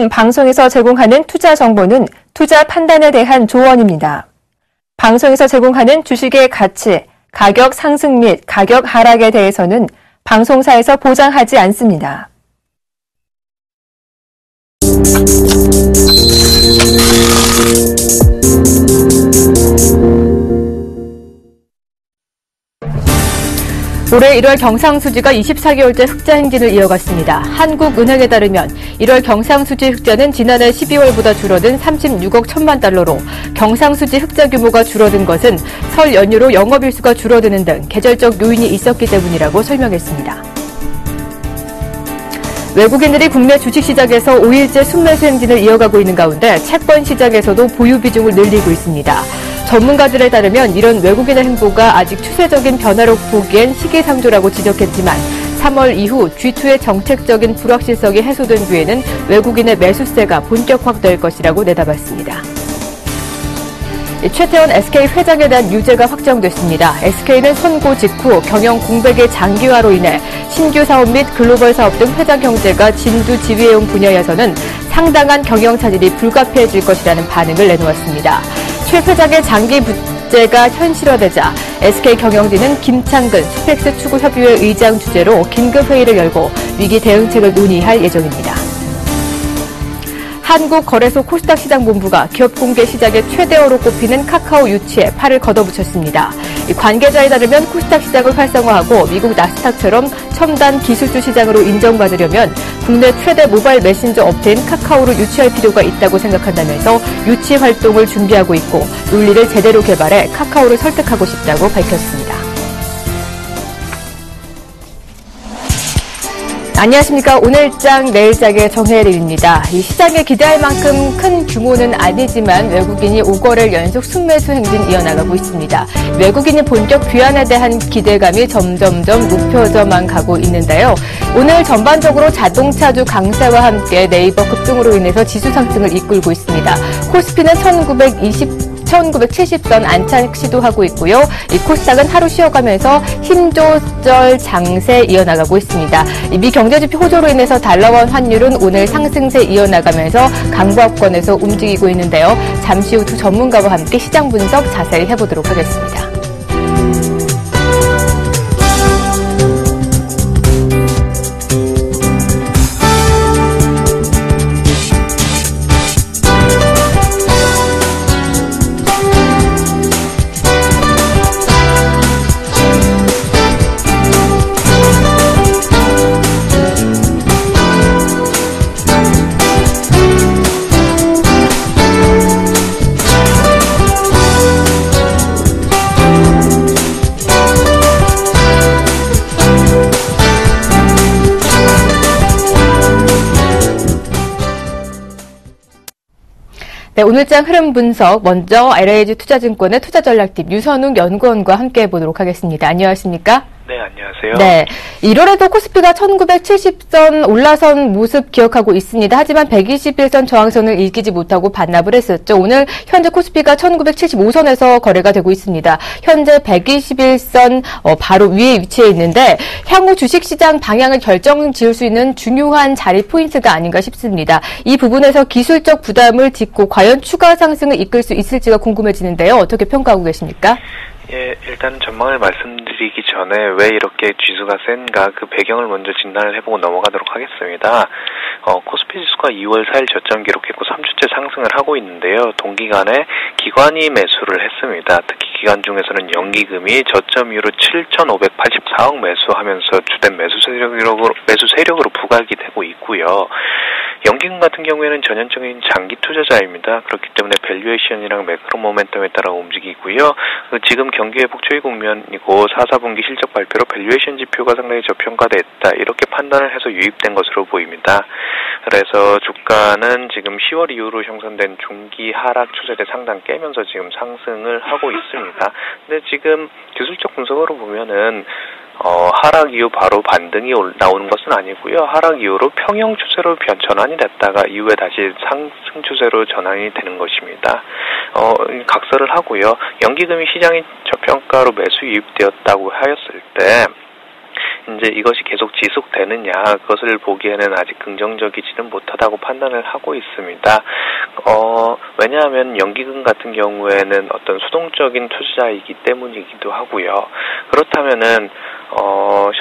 이번 방송에서 제공하는 투자 정보는 투자 판단에 대한 조언입니다. 방송에서 제공하는 주식의 가치, 가격 상승 및 가격 하락에 대해서는 방송사에서 보장하지 않습니다. 올해 1월 경상수지가 24개월째 흑자 행진을 이어갔습니다. 한국은행에 따르면 1월 경상수지 흑자는 지난해 12월보다 줄어든 36억 1천만 달러로 경상수지 흑자 규모가 줄어든 것은 설 연휴로 영업일수가 줄어드는 등 계절적 요인이 있었기 때문이라고 설명했습니다. 외국인들이 국내 주식시장에서 5일째 순매수 행진을 이어가고 있는 가운데 채권 시장에서도 보유 비중을 늘리고 있습니다. 전문가들에 따르면 이런 외국인의 행보가 아직 추세적인 변화로 보기엔 시기상조라고 지적했지만 3월 이후 G2의 정책적인 불확실성이 해소된 뒤에는 외국인의 매수세가 본격 확대될 것이라고 내다봤습니다. 최태원 SK 회장에 대한 유죄가 확정됐습니다. SK는 선고 직후 경영 공백의 장기화로 인해 신규 사업 및 글로벌 사업 등 회장 경제가 진두지휘해온 분야에서는 상당한 경영 차질이 불가피해질 것이라는 반응을 내놓았습니다. 최 회장의 장기 부재가 현실화되자 SK 경영진은 김창근 스펙스 추구협의회 의장 주재로 긴급회의를 열고 위기 대응책을 논의할 예정입니다. 한국거래소 코스닥 시장본부가 기업공개 시장의 최대어로 꼽히는 카카오 유치에 팔을 걷어붙였습니다. 관계자에 따르면 코스닥 시장을 활성화하고 미국 나스닥처럼 첨단 기술주 시장으로 인정받으려면 국내 최대 모바일 메신저 업체인 카카오를 유치할 필요가 있다고 생각한다면서 유치 활동을 준비하고 있고 논리를 제대로 개발해 카카오를 설득하고 싶다고 밝혔습니다. 안녕하십니까. 오늘장 내일장의 정혜림입니다. 이 시장에 기대할 만큼 큰 규모는 아니지만 외국인이 5거래를 연속 순매수 행진 이어나가고 있습니다. 외국인이 본격 귀환에 대한 기대감이 점점점 높여져만 가고 있는데요. 오늘 전반적으로 자동차주 강세와 함께 네이버 급등으로 인해서 지수 상승을 이끌고 있습니다. 코스피는 1970선 안착 시도하고 있고요. 이 코스닥은 하루 쉬어가면서 힘조절 장세 이어나가고 있습니다. 미 경제지표 호조로 인해서 달러원 환율은 오늘 상승세 이어나가면서 강보합권에서 움직이고 있는데요. 잠시 후 두 전문가와 함께 시장 분석 자세히 해보도록 하겠습니다. 네, 오늘장 흐름 분석 먼저 LAG 투자증권의 투자전략팀 유선웅 연구원과 함께 해보도록 하겠습니다. 안녕하십니까? 네, 안녕하세요. 네, 1월에도 코스피가 1970선 올라선 모습 기억하고 있습니다. 하지만 121선 저항선을 이기지 못하고 반납을 했었죠. 오늘 현재 코스피가 1975선에서 거래가 되고 있습니다. 현재 121선 바로 위에 위치해 있는데 향후 주식시장 방향을 결정지을 수 있는 중요한 자리 포인트가 아닌가 싶습니다. 이 부분에서 기술적 부담을 딛고 과연 추가 상승을 이끌 수 있을지가 궁금해지는데요. 어떻게 평가하고 계십니까? 예, 일단 전망을 말씀드리기 전에 왜 이렇게 지수가 센가 그 배경을 먼저 진단을 해보고 넘어가도록 하겠습니다. 코스피 지수가 2월 4일 저점 기록했고 3주째 상승을 하고 있는데요. 동기간에 기관이 매수를 했습니다. 특히 기관 중에서는 연기금이 저점 이후로 7,584억 매수하면서 주된 매수 세력으로 부각이 되고 있고요. 연기금 같은 경우에는 전형적인 장기 투자자입니다. 그렇기 때문에 밸류에이션이랑 매크로 모멘텀에 따라 움직이고요. 지금 경기회복 초기 국면이고 4분기 실적 발표로 밸류에이션 지표가 상당히 저평가됐다. 이렇게 판단을 해서 유입된 것으로 보입니다. 그래서 주가는 지금 10월 이후로 형성된 중기 하락 추세대 상단 깨면서 지금 상승을 하고 있습니다. 근데 지금 기술적 분석으로 보면은 하락 이후 바로 반등이 나오는 것은 아니고요. 하락 이후로 평형 추세로 전환이 됐다가 이후에 다시 상승 추세로 전환이 되는 것입니다. 각설을 하고요. 연기금이 시장이 저평가로 매수 유입되었다고 하였을 때 이제 이것이 계속 지속되느냐, 그것을 보기에는 아직 긍정적이지는 못하다고 판단을 하고 있습니다. 왜냐하면 연기금 같은 경우에는 어떤 수동적인 투자이기 때문이기도 하고요. 그렇다면은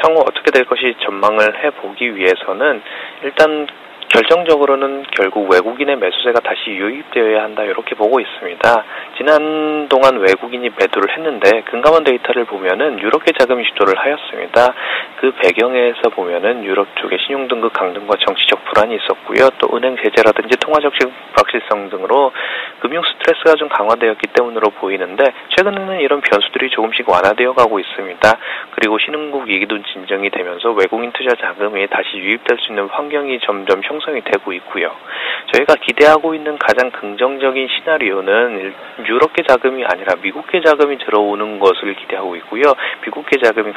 향후 어떻게 될 것이 전망을 해보기 위해서는 일단 결정적으로는 결국 외국인의 매수세가 다시 유입되어야 한다, 이렇게 보고 있습니다. 지난 동안 외국인이 매도를 했는데 금감원 데이터를 보면은 유럽계 자금이 주도를 하였습니다. 그 배경에서 보면은 유럽 쪽의 신용등급 강등과 정치적 불안이 있었고요. 또 은행 제재라든지 통화적 불확실성 등으로 금융 스트레스가 좀 강화되었기 때문으로 보이는데, 최근에는 이런 변수들이 조금씩 완화되어 가고 있습니다. 그리고 신흥국 위기도 진정이 되면서 외국인 투자 자금이 다시 유입될 수 있는 환경이 점점 형성이 되고 있고요. 저희가 기대하고 있는 가장 긍정적인 시나리오는 유럽계 자금이 아니라 미국계 자금이 들어오는 것을 기대하고 있고요. 미국계 자금이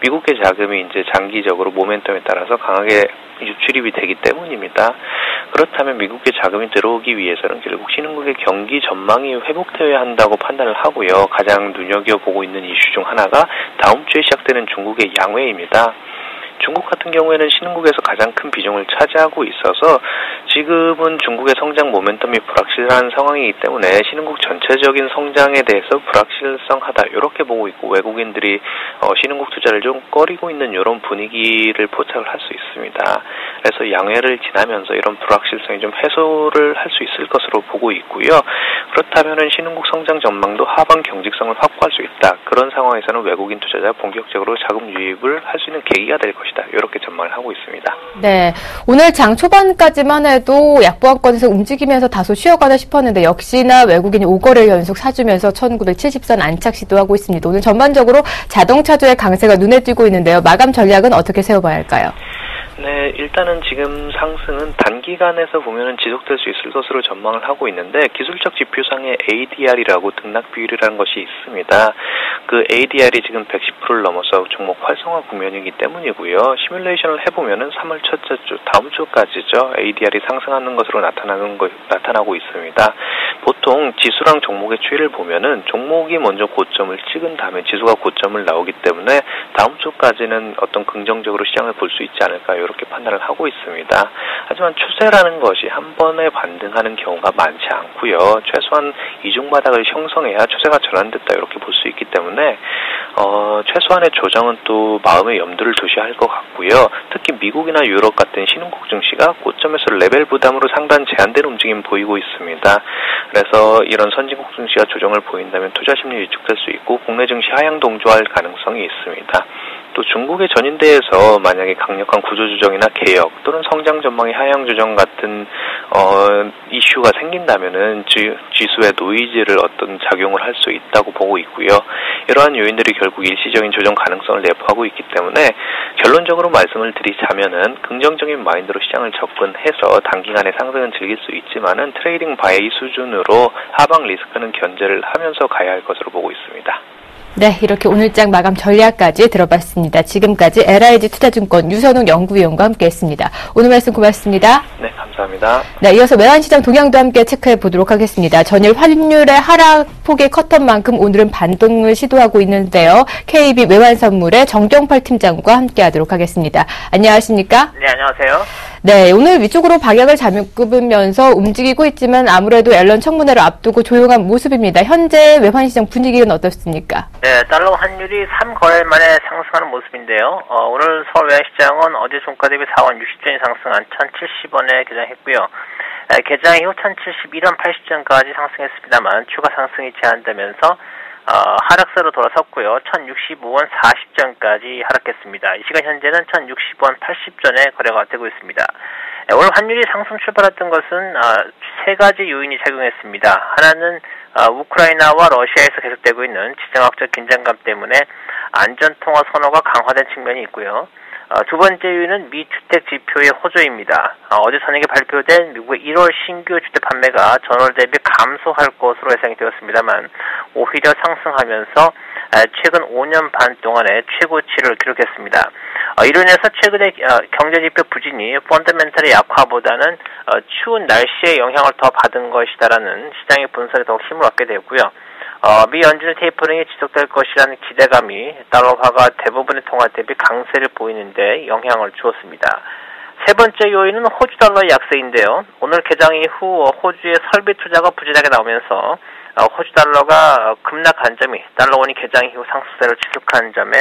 미국계 자금이 이제 장기적으로 모멘텀에 따라서 강하게 유출입이 되기 때문입니다. 그렇다면 미국계 자금이 들어오기 위해서는 결국 신흥국의 경기 전망이 회복되어야 한다고 판단을 하고요. 가장 눈여겨보고 있는 이슈 중 하나가 다음 주에 시작되는 중국의 양회입니다. 중국 같은 경우에는 신흥국에서 가장 큰 비중을 차지하고 있어서 지금은 중국의 성장 모멘텀이 불확실한 상황이기 때문에 신흥국 전체적인 성장에 대해서 불확실성하다, 이렇게 보고 있고, 외국인들이 신흥국 투자를 좀 꺼리고 있는 이런 분위기를 포착을 할 수 있습니다. 그래서 양회를 지나면서 이런 불확실성이 좀 해소를 할 수 있을 것으로 보고 있고요. 그렇다면은 신흥국 성장 전망도 하반 경직성을 확보할 수 있다. 그런 상황에서는 외국인 투자자가 본격적으로 자금 유입을 할 수 있는 계기가 될 것이다, 이렇게 전망을 하고 있습니다. 네, 오늘 장 초반까지만 해도 약보합권에서 움직이면서 다소 쉬어가나 싶었는데 역시나 외국인이 5거래일 연속 사주면서 1970선 안착 시도하고 있습니다. 오늘 전반적으로 자동차주의 강세가 눈에 띄고 있는데요. 마감 전략은 어떻게 세워봐야 할까요? 네, 일단은 지금 상승은 단기간에서 보면은 지속될 수 있을 것으로 전망을 하고 있는데, 기술적 지표상의 ADR이라고 등락 비율이라는 것이 있습니다. 그 ADR이 지금 110%를 넘어서 종목 활성화 국면이기 때문이고요. 시뮬레이션을 해보면은 3월 첫째 주, 다음 주까지죠, ADR이 상승하는 것으로 나타나고 있습니다. 보통 지수랑 종목의 추이를 보면은 종목이 먼저 고점을 찍은 다음에 지수가 고점을 나오기 때문에 다음 주까지는 어떤 긍정적으로 시장을 볼 수 있지 않을까, 이렇게 판단을 하고 있습니다. 하지만 추세라는 것이 한 번에 반등하는 경우가 많지 않고요. 최소한 이중 바닥을 형성해야 추세가 전환됐다, 이렇게 볼 수 있기 때문에 최소한의 조정은 또 마음의 염두를 두셔야 할 것 같고요. 특히 미국이나 유럽 같은 신흥국 증시가 고점에서 레벨 부담으로 상단 제한된 움직임 보이고 있습니다. 그래서 이런 선진국 증시가 조정을 보인다면 투자 심리 위축될 수 있고 국내 증시 하향 동조할 가능성이 있습니다. 또 중국의 전인대에서 만약에 강력한 구조조정이나 개혁 또는 성장 전망의 하향 조정 같은 이슈가 생긴다면은 지수의 노이즈를 어떤 작용을 할 수 있다고 보고 있고요. 이러한 요인들이 결국 일시적인 조정 가능성을 내포하고 있기 때문에 결론적으로 말씀을 드리자면은 긍정적인 마인드로 시장을 접근해서 단기간에 상승은 즐길 수 있지만은 트레이딩 바이 수준으로 하방 리스크는 견제를 하면서 가야 할 것으로 보고 있습니다. 네, 이렇게 오늘장 마감 전략까지 들어봤습니다. 지금까지 LIG 투자증권 유선웅 연구위원과 함께했습니다. 오늘 말씀 고맙습니다. 네, 감사합니다. 네, 이어서 외환시장 동향도 함께 체크해 보도록 하겠습니다. 전일 환율의 하락폭이 컸던 만큼 오늘은 반등을 시도하고 있는데요. KB 외환선물의 정경팔 팀장과 함께하도록 하겠습니다. 안녕하십니까? 네, 안녕하세요. 네, 오늘 위쪽으로 방향을 잡으면서 움직이고 있지만 아무래도 앨런 청문회를 앞두고 조용한 모습입니다. 현재 외환시장 분위기는 어떻습니까? 네, 달러 환율이 3거래일 만에 상승하는 모습인데요. 오늘 서울 외환시장은 어제 종가 대비 4원 60전이 상승한 1,070원에 개장했고요. 개장 이후 1,071원 80전까지 상승했습니다만 추가 상승이 제한되면서 하락세로 돌아섰고요. 1,065원 40전까지 하락했습니다. 이 시간 현재는 1,060원 80전에 거래가 되고 있습니다. 오늘 환율이 상승 출발했던 것은 세 가지 요인이 작용했습니다. 하나는 우크라이나와 러시아에서 계속되고 있는 지정학적 긴장감 때문에 안전통화 선호가 강화된 측면이 있고요. 두 번째 요인은 미 주택 지표의 호조입니다. 어제 저녁에 발표된 미국의 1월 신규 주택 판매가 전월 대비 감소할 것으로 예상이 되었습니다만 오히려 상승하면서 최근 5년 반 동안의 최고치를 기록했습니다. 이로 인해서 최근의 경제지표 부진이 펀더멘털의 약화보다는 추운 날씨의 영향을 더 받은 것이다라는 시장의 분석에 더욱 힘을 얻게 되었고요. 미 연준의 테이퍼링이 지속될 것이라는 기대감이 달러화가 대부분의 통화 대비 강세를 보이는데 영향을 주었습니다. 세 번째 요인은 호주 달러의 약세인데요. 오늘 개장 이후 호주의 설비 투자가 부진하게 나오면서 호주 달러가 급락한 점이 달러원이 개장 이후 상승세를 지속한 점에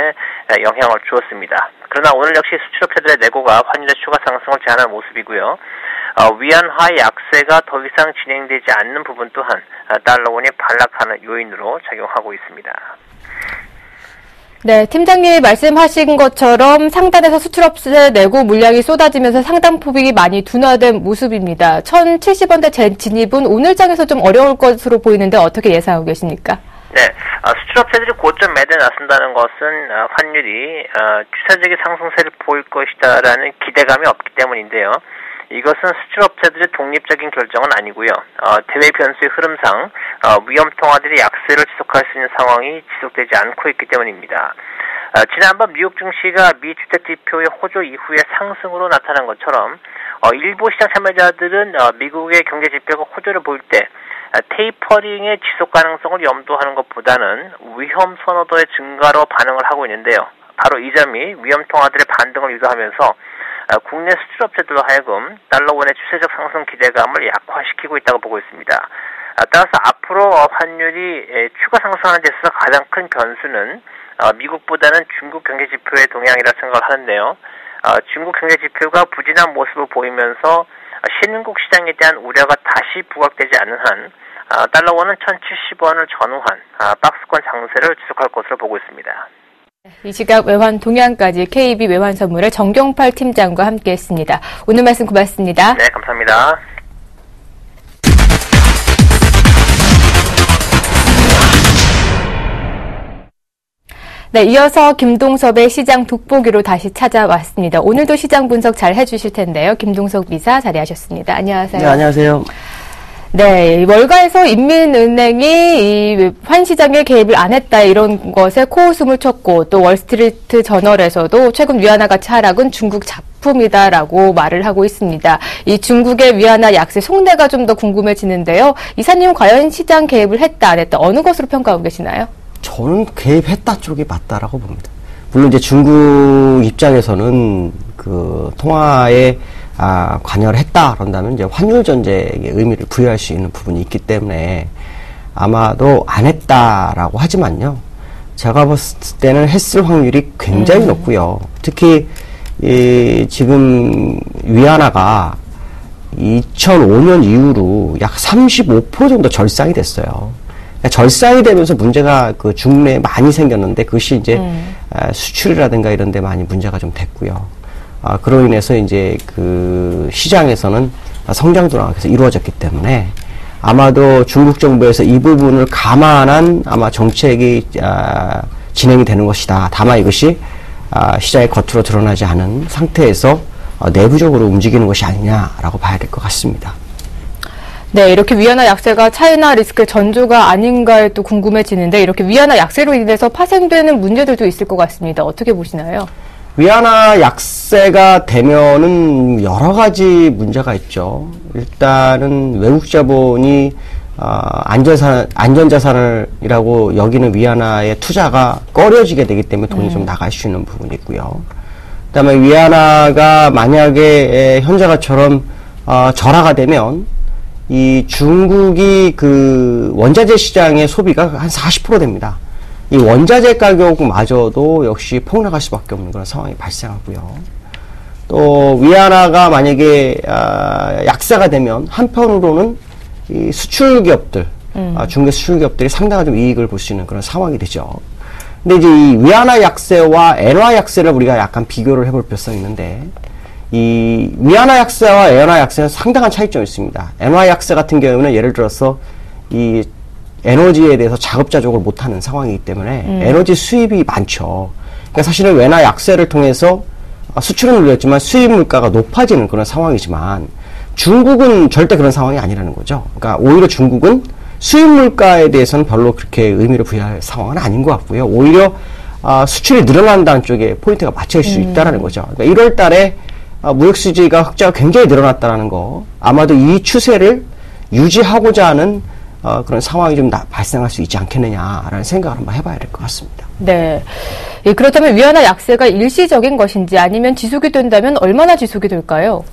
영향을 주었습니다. 그러나 오늘 역시 수출업체들의 내고가 환율의 추가 상승을 제한한 모습이고요. 위안화 약세가 더 이상 진행되지 않는 부분 또한 달러원이 반락하는 요인으로 작용하고 있습니다. 네, 팀장님이 말씀하신 것처럼 상단에서 수출업체 내고 물량이 쏟아지면서 상당폭이 많이 둔화된 모습입니다. 1,070원대 진입은 오늘 장에서 좀 어려울 것으로 보이는데 어떻게 예상하고 계십니까? 네, 수출업체들이 고점 매도에 나선다는 것은 환율이 추세적인 상승세를 보일 것이다라는 기대감이 없기 때문인데요. 이것은 수출업체들의 독립적인 결정은 아니고요. 대외 변수의 흐름상 위험 통화들이 약세를 지속할 수 있는 상황이 지속되지 않고 있기 때문입니다. 지난번 미국 증시가 미 주택 지표의 호조 이후에 상승으로 나타난 것처럼 일부 시장 참여자들은 미국의 경제 지표가 호조를 보일 때 테이퍼링의 지속 가능성을 염두하는 것보다는 위험 선호도의 증가로 반응을 하고 있는데요. 바로 이 점이 위험 통화들의 반등을 유도하면서 국내 수출업체들로 하여금 달러원의 추세적 상승 기대감을 약화시키고 있다고 보고 있습니다. 따라서 앞으로 환율이 추가 상승하는 데 있어서 가장 큰 변수는 미국보다는 중국 경제 지표의 동향이라 생각을 하는데요. 중국 경제 지표가 부진한 모습을 보이면서 신흥국 시장에 대한 우려가 다시 부각되지 않는 한 달러원은 1,070원을 전후한 박스권 장세를 지속할 것으로 보고 있습니다. 이 시각 외환 동향까지 KB 외환선물의 정경팔 팀장과 함께했습니다. 오늘 말씀 고맙습니다. 네, 감사합니다. 네, 이어서 김동섭의 시장 돋보기로 다시 찾아왔습니다. 오늘도 시장 분석 잘 해주실 텐데요. 김동섭 이사 자리하셨습니다. 안녕하세요. 네, 안녕하세요. 네, 월가에서 인민은행이 이 환시장에 개입을 안 했다 이런 것에 코웃음을 쳤고 또 월스트리트 저널에서도 최근 위안화 가치 하락은 중국 작품이다라고 말을 하고 있습니다. 이 중국의 위안화 약세 속내가 좀 더 궁금해지는데요. 이사님 과연 시장 개입을 했다 안 했다 어느 것으로 평가하고 계시나요? 저는 개입했다 쪽이 맞다라고 봅니다. 물론 이제 중국 입장에서는 그 통화에 관여를 했다 그런다면 이제 환율 전쟁의 의미를 부여할 수 있는 부분이 있기 때문에 아마도 안 했다라고 하지만요. 제가 봤을 때는 했을 확률이 굉장히 높고요. 특히 지금 위안화가 2005년 이후로 약 35% 정도 절상이 됐어요. 그러니까 절상이 되면서 문제가 그 중매에 많이 생겼는데 그것이 이제 수출이라든가 이런 데 많이 문제가 좀 됐고요. 그로 인해서 이제 그 시장에서는 성장 둔화가 계속 이루어졌기 때문에 아마도 중국 정부에서 이 부분을 감안한 아마 정책이 진행이 되는 것이다. 다만 이것이 시장의 겉으로 드러나지 않은 상태에서 내부적으로 움직이는 것이 아니냐라고 봐야 될 것 같습니다. 네, 이렇게 위안화 약세가 차이나 리스크의 전조가 아닌가에 또 궁금해지는데 이렇게 위안화 약세로 인해서 파생되는 문제들도 있을 것 같습니다. 어떻게 보시나요? 위안화 약세가 되면은 여러 가지 문제가 있죠. 일단은 외국 자본이 안전자산이라고 여기는 위안화의 투자가 꺼려지게 되기 때문에 돈이 좀 나갈 수 있는 부분이 있고요. 그다음에 위안화가 만약에 현재가처럼 절하가 되면 이 중국이 그 원자재 시장의 소비가 한 40% 됩니다. 이 원자재 가격마저도 역시 폭락할 수밖에 없는 그런 상황이 발생하고요. 또 위안화가 만약에 약세가 되면 한편으로는 이 수출 기업들, 중개 수출 기업들이 상당한 좀 이익을 볼 수 있는 그런 상황이 되죠. 근데 이제 이 위안화 약세와 엔화 약세를 우리가 약간 비교를 해볼 필요성이 있는데 이 위안화 약세와 엔화 약세는 상당한 차이점이 있습니다. 엔화 약세 같은 경우는 예를 들어서 이 에너지에 대해서 자급자족을 못하는 상황이기 때문에 에너지 수입이 많죠. 그러니까 사실은 엔화 약세를 통해서 수출은 늘렸지만 수입 물가가 높아지는 그런 상황이지만 중국은 절대 그런 상황이 아니라는 거죠. 그러니까 오히려 중국은 수입 물가에 대해서는 별로 그렇게 의미를 부여할 상황은 아닌 것 같고요. 오히려 수출이 늘어난다는 쪽에 포인트가 맞춰질 수 있다는 거죠. 그러니까 1월 달에 무역 수지가 흑자가 굉장히 늘어났다는 거, 아마도 이 추세를 유지하고자 하는 그런 상황이 좀 발생할 수 있지 않겠느냐라는 생각을 한번 해봐야 될 것 같습니다. 네. 예, 그렇다면 위안화 약세가 일시적인 것인지 아니면 지속이 된다면 얼마나 지속이 될까요?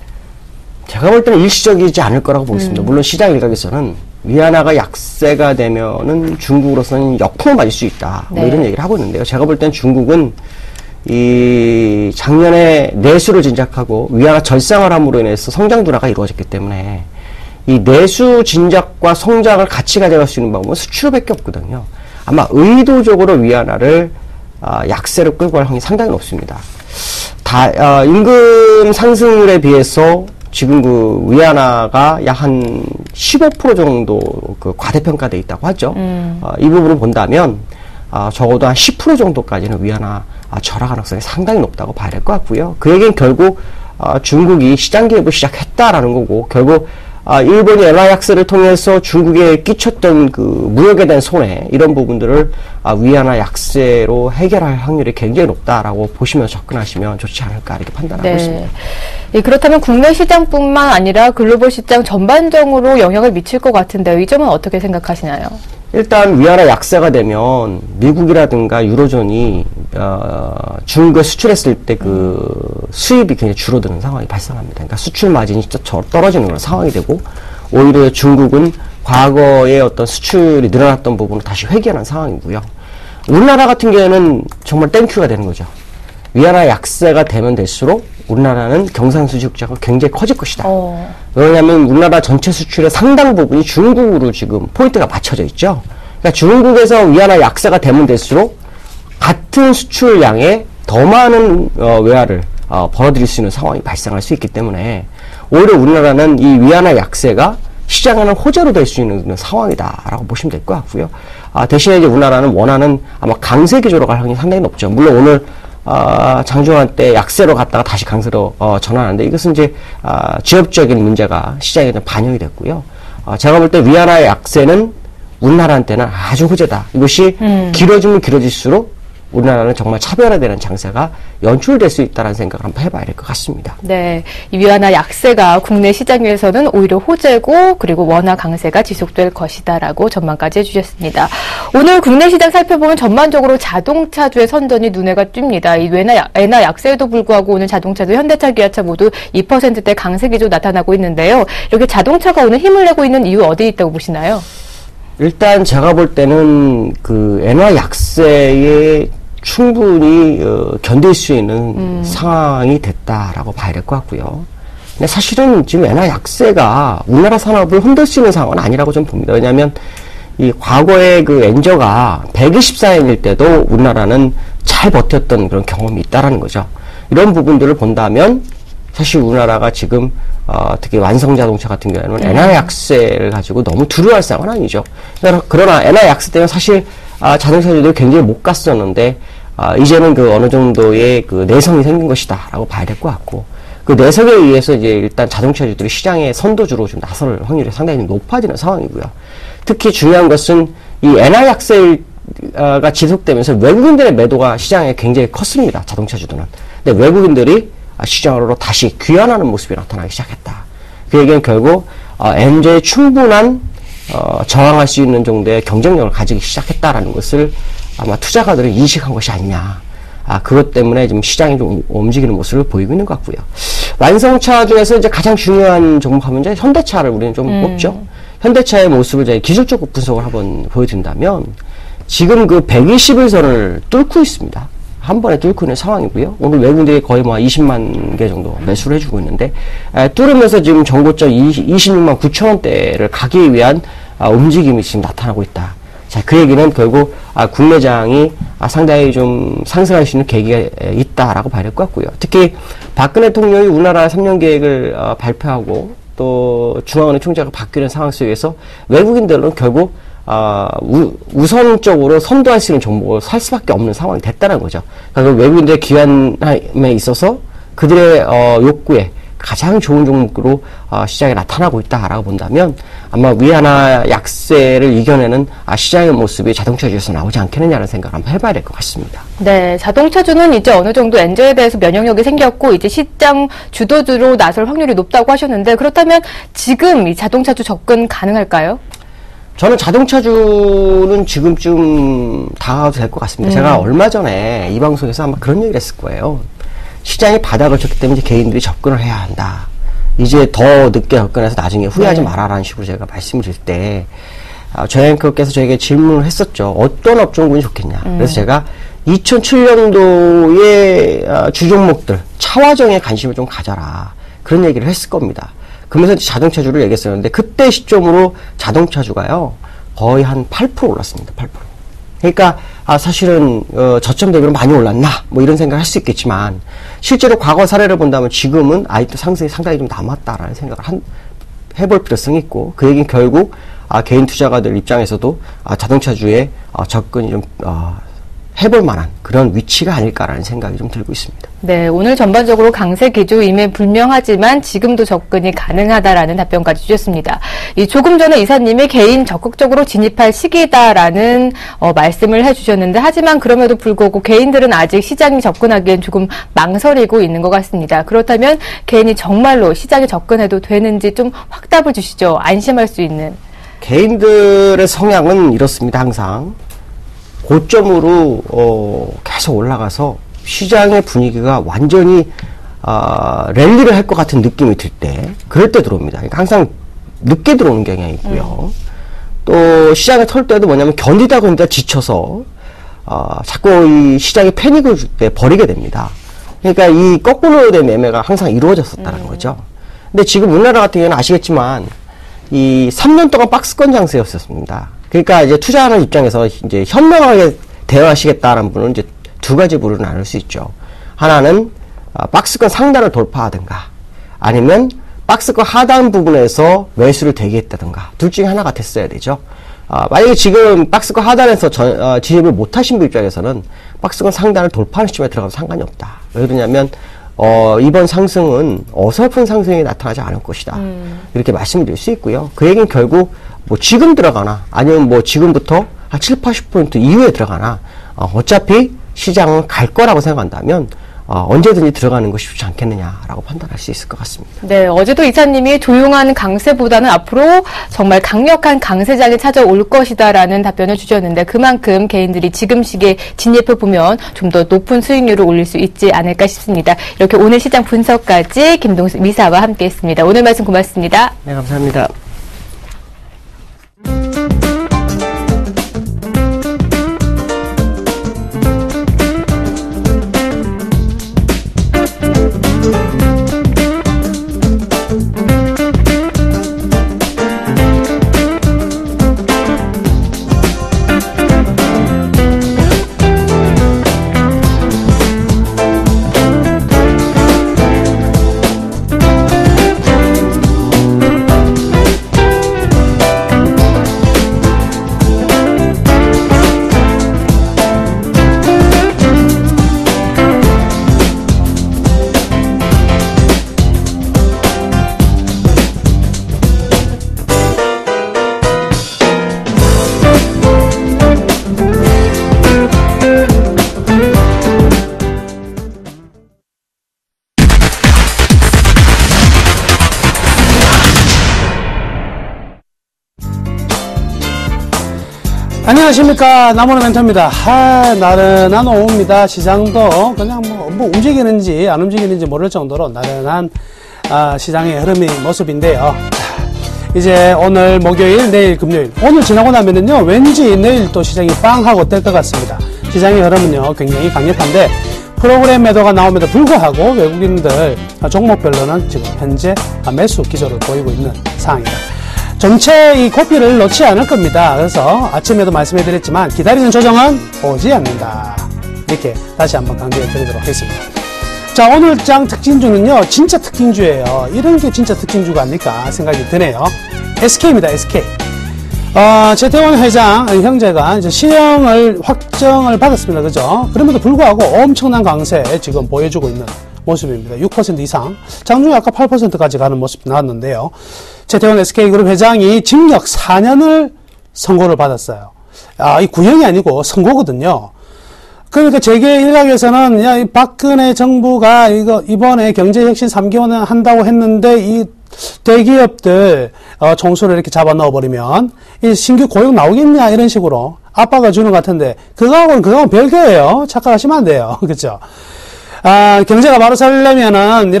제가 볼 때는 일시적이지 않을 거라고 보겠습니다. 물론 시장 일각에서는 위안화가 약세가 되면은 중국으로서는 역풍을 맞을 수 있다. 뭐 네. 이런 얘기를 하고 있는데요. 제가 볼 때는 중국은 이 작년에 내수를 진작하고 위안화 절상화함으로 인해서 성장 둔화가 이루어졌기 때문에 이 내수 진작과 성장을 같이 가져갈 수 있는 방법은 수출밖에 없거든요. 아마 의도적으로 위안화를 약세로 끌고 갈 확률이 상당히 높습니다. 임금 상승률에 비해서 지금 그 위안화가 약 한 15% 정도 그 과대평가돼 있다고 하죠. 이 부분을 본다면 적어도 한 10% 정도까지는 위안화 절하 가능성이 상당히 높다고 봐야 될 것 같고요. 그 얘기는 결국 중국이 시장 개입을 시작했다라는 거고, 결국 일본이 엔화 약세를 통해서 중국에 끼쳤던 그 무역에 대한 손해, 이런 부분들을 위안화 약세로 해결할 확률이 굉장히 높다라고 보시면서 접근하시면 좋지 않을까 이렇게 판단하고 네. 있습니다. 예, 그렇다면 국내 시장뿐만 아니라 글로벌 시장 전반적으로 영향을 미칠 것 같은데요. 이 점은 어떻게 생각하시나요? 일단 위안화 약세가 되면 미국이라든가 유로존이 중국에 수출했을 때 그 수입이 굉장히 줄어드는 상황이 발생합니다. 그러니까 수출 마진이 떨어지는 그런 상황이 되고, 오히려 중국은 과거에 어떤 수출이 늘어났던 부분을 다시 회귀하는 상황이고요. 우리나라 같은 경우에는 정말 땡큐가 되는 거죠. 위안화 약세가 되면 될수록 우리나라는 경상수지국자가 굉장히 커질 것이다. 왜냐하면 우리나라 전체 수출의 상당 부분이 중국으로 지금 포인트가 맞춰져 있죠. 그러니까 중국에서 위안화 약세가 되면 될수록 같은 수출량에 더 많은 외화를 벌어들일 수 있는 상황이 발생할 수 있기 때문에 오히려 우리나라는 이 위안화 약세가 시장에는 호재로 될 수 있는 상황이다라고 보시면 될 것 같고요. 대신에 이제 우리나라는 원하는 아마 강세 기조로 갈 확률이 상당히 높죠. 물론 오늘 장중한 때 약세로 갔다가 다시 강세로 전환하는데, 이것은 이제 지역적인 문제가 시장에 반영이 됐고요. 제가 볼 때 위안화의 약세는 우리나라한테는 아주 호재다. 이것이 길어지면 길어질수록 우리나라는 정말 차별화되는 장세가 연출될 수 있다는 생각을 한번 해봐야 될 것 같습니다. 네, 이 위안화 약세가 국내 시장에서는 오히려 호재고, 그리고 원화 강세가 지속될 것이다라고 전망까지 해주셨습니다. 오늘 국내 시장 살펴보면 전반적으로 자동차주의 선전이 눈에가 띕니다. 이 엔화 약세에도 불구하고 오늘 자동차도 현대차, 기아차 모두 2%대 강세 기조 나타나고 있는데요. 이렇게 자동차가 오늘 힘을 내고 있는 이유 어디에 있다고 보시나요? 일단 제가 볼 때는 그 엔화 약세에 충분히 견딜 수 있는 상황이 됐다라고 봐야 될 것 같고요. 근데 사실은 지금 엔화 약세가 우리나라 산업을 흔들 수 있는 상황은 아니라고 좀 봅니다. 왜냐하면 이 과거에 그 엔저가 124엔일 때도 우리나라는 잘 버텼던 그런 경험이 있다라는 거죠. 이런 부분들을 본다면 사실 우리나라가 지금 특히 완성 자동차 같은 경우에는 엔화 약세를 가지고 너무 두려워할 상황은 아니죠. 그러나 엔화 약세 때문에 사실 자동차주들이 굉장히 못 갔었는데 이제는 그 어느 정도의 그 내성이 생긴 것이다라고 봐야 될 것 같고, 그 내성에 의해서 이제 일단 자동차주들이 시장의 선도주로 좀 나설 확률이 상당히 높아지는 상황이고요. 특히 중요한 것은 이 엔화 약세가 지속되면서 외국인들의 매도가 시장에 굉장히 컸습니다. 자동차주들은. 근데 외국인들이 시장으로 다시 귀환하는 모습이 나타나기 시작했다. 그 얘기는 결국 엔저에 충분한 저항할 수 있는 정도의 경쟁력을 가지기 시작했다라는 것을 아마 투자가들이 인식한 것이 아니냐. 그것 때문에 지금 시장이 좀 움직이는 모습을 보이고 있는 것 같고요. 완성차 중에서 이제 가장 중요한 종목 하면 이제 현대차를 우리는 좀 뽑죠. 현대차의 모습을 이제 기술적 분석을 한번 보여드린다면, 지금 그 121선을 뚫고 있습니다. 한 번에 뚫고 있는 상황이고요. 오늘 외국인들이 거의 뭐 20만 개 정도 매수를 해주고 있는데, 뚫으면서 지금 정고점 26만 9천 원대를 가기 위한 움직임이 지금 나타나고 있다. 자, 그 얘기는 결국 국내장이 상당히 좀 상승할 수 있는 계기가 있다라고 봐야 될 것 같고요. 특히 박근혜 대통령이 우리나라 3년 계획을 발표하고 또 중앙은행 총재가 바뀌는 상황 속에서 외국인들은 결국 우선적으로 선도할 수 있는 종목을 살 수밖에 없는 상황이 됐다는 거죠. 그러니까 외국인들의 기관에 있어서 그들의 욕구에 가장 좋은 종목으로 시장에 나타나고 있다라고 본다면, 아마 위안화 약세를 이겨내는 시장의 모습이 자동차주에서 나오지 않겠느냐는 생각을 한번 해봐야 될 것 같습니다. 네, 자동차주는 이제 어느 정도 엔저에 대해서 면역력이 생겼고 이제 시장 주도주로 나설 확률이 높다고 하셨는데, 그렇다면 지금 이 자동차주 접근 가능할까요? 저는 자동차주는 지금쯤 다가가도 될 것 같습니다. 제가 얼마 전에 이 방송에서 아마 그런 얘기를 했을 거예요. 시장이 바닥을 쳤기 때문에 이제 개인들이 접근을 해야 한다. 이제 더 늦게 접근해서 나중에 후회하지 마라라는 식으로 제가 말씀을 드릴 때, 저희 앵커께서 저에게 질문을 했었죠. 어떤 업종군이 좋겠냐. 그래서 제가 2007년도에 주종목들, 차화정에 관심을 좀 가져라. 그런 얘기를 했을 겁니다. 그러면서 자동차주를 얘기했었는데, 그때 시점으로 자동차주가요, 거의 한 8% 올랐습니다. 8%. 그러니까, 사실은, 저점 대비로 많이 올랐나? 뭐 이런 생각을 할 수 있겠지만, 실제로 과거 사례를 본다면 지금은 아직도 상승이 상당히 좀 남았다라는 생각을 해볼 필요성이 있고, 그 얘기는 결국, 개인 투자가들 입장에서도, 자동차주에, 접근이 좀, 해볼 만한 그런 위치가 아닐까라는 생각이 좀 들고 있습니다. 네, 오늘 전반적으로 강세 기조임에 불명하지만 지금도 접근이 가능하다라는 답변까지 주셨습니다. 조금 전에 이사님이 개인 적극적으로 진입할 시기다라는 말씀을 해주셨는데, 하지만 그럼에도 불구하고 개인들은 아직 시장에 접근하기엔 조금 망설이고 있는 것 같습니다. 그렇다면 개인이 정말로 시장에 접근해도 되는지 좀 확답을 주시죠. 안심할 수 있는. 개인들의 성향은 이렇습니다. 항상 고점으로 계속 올라가서 시장의 분위기가 완전히 랠리를 할 것 같은 느낌이 들 때, 그럴 때 들어옵니다. 그러니까 항상 늦게 들어오는 경향이 있고요. 또 시장에 털 때도 뭐냐면 견디다 지쳐서 자꾸 이 시장에 패닉을 줄 때 버리게 됩니다. 그러니까 이 거꾸로 된 매매가 항상 이루어졌었다는 거죠. 근데 지금 우리나라 같은 경우는 아시겠지만 이 3년 동안 박스권 장세였었습니다. 그러니까 이제 투자하는 입장에서 이제 현명하게 대응하시겠다는 분은 이제 두 가지 부류로 나눌 수 있죠. 하나는 박스권 상단을 돌파하든가, 아니면 박스권 하단 부분에서 매수를 대기했다든가, 둘 중에 하나가 됐어야 되죠. 만약에 지금 박스권 하단에서 진입을 못하신 분 입장에서는 박스권 상단을 돌파하는 시점에 들어가도 상관이 없다. 왜 그러냐면 이번 상승은 어설픈 상승이 나타나지 않을 것이다. 이렇게 말씀드릴 수 있고요. 그 얘기는 결국 뭐 지금 들어가나, 아니면 뭐 지금부터 한 7, 80% 이후에 들어가나, 어차피 시장은 갈 거라고 생각한다면 언제든지 들어가는 것이 좋지 않겠느냐라고 판단할 수 있을 것 같습니다. 네, 어제도 이사님이 조용한 강세보다는 앞으로 정말 강력한 강세장이 찾아올 것이다라는 답변을 주셨는데, 그만큼 개인들이 지금 시기에 진입해 보면 좀 더 높은 수익률을 올릴 수 있지 않을까 싶습니다. 이렇게 오늘 시장 분석까지 김동숙 이사와 함께했습니다. 오늘 말씀 고맙습니다. 네, 감사합니다. 안녕하십니까, 나무는 멘토입니다. 나른한 오후입니다. 시장도 그냥 뭐 움직이는지 안 움직이는지 모를 정도로 나른한 시장의 흐름의 모습인데요. 이제 오늘 목요일, 내일 금요일, 오늘 지나고 나면은요, 왠지 내일 또 시장이 빵 하고 뜰 것 같습니다. 시장의 흐름은요, 굉장히 강력한데, 프로그램 매도가 나옴에도 불구하고 외국인들 종목별로는 지금 현재 매수 기조를 보이고 있는 상황입니다. 전체 이 고삐를 놓지 않을 겁니다. 그래서 아침에도 말씀해드렸지만 기다리는 조정은 오지 않는다. 이렇게 다시 한번 강조해 드리도록 하겠습니다. 자, 오늘 장 특징주는요, 진짜 특징주예요. 이런 게 진짜 특징주가 아닐까 생각이 드네요. SK입니다, SK. 최태원 회장 형제가 이제 시형을 확정을 받았습니다. 그죠? 그럼에도 불구하고 엄청난 강세 지금 보여주고 있는 모습입니다. 6% 이상. 장중에 아까 8%까지 가는 모습 나왔는데요. 최태원 SK그룹 회장이 징역 4년을 선고를 받았어요. 이 구형이 아니고 선고거든요. 그러니까 재계 일각에서는 이 박근혜 정부가 이번에 경제혁신 3개월 한다고 했는데 이 대기업들 총수를 이렇게 잡아 넣어버리면 이 신규 고용 나오겠냐 이런 식으로 압박을 주는 것 같은데 그거하고는 별개예요. 착각하시면 안 돼요. 그렇죠? 경제가 바로 서려면은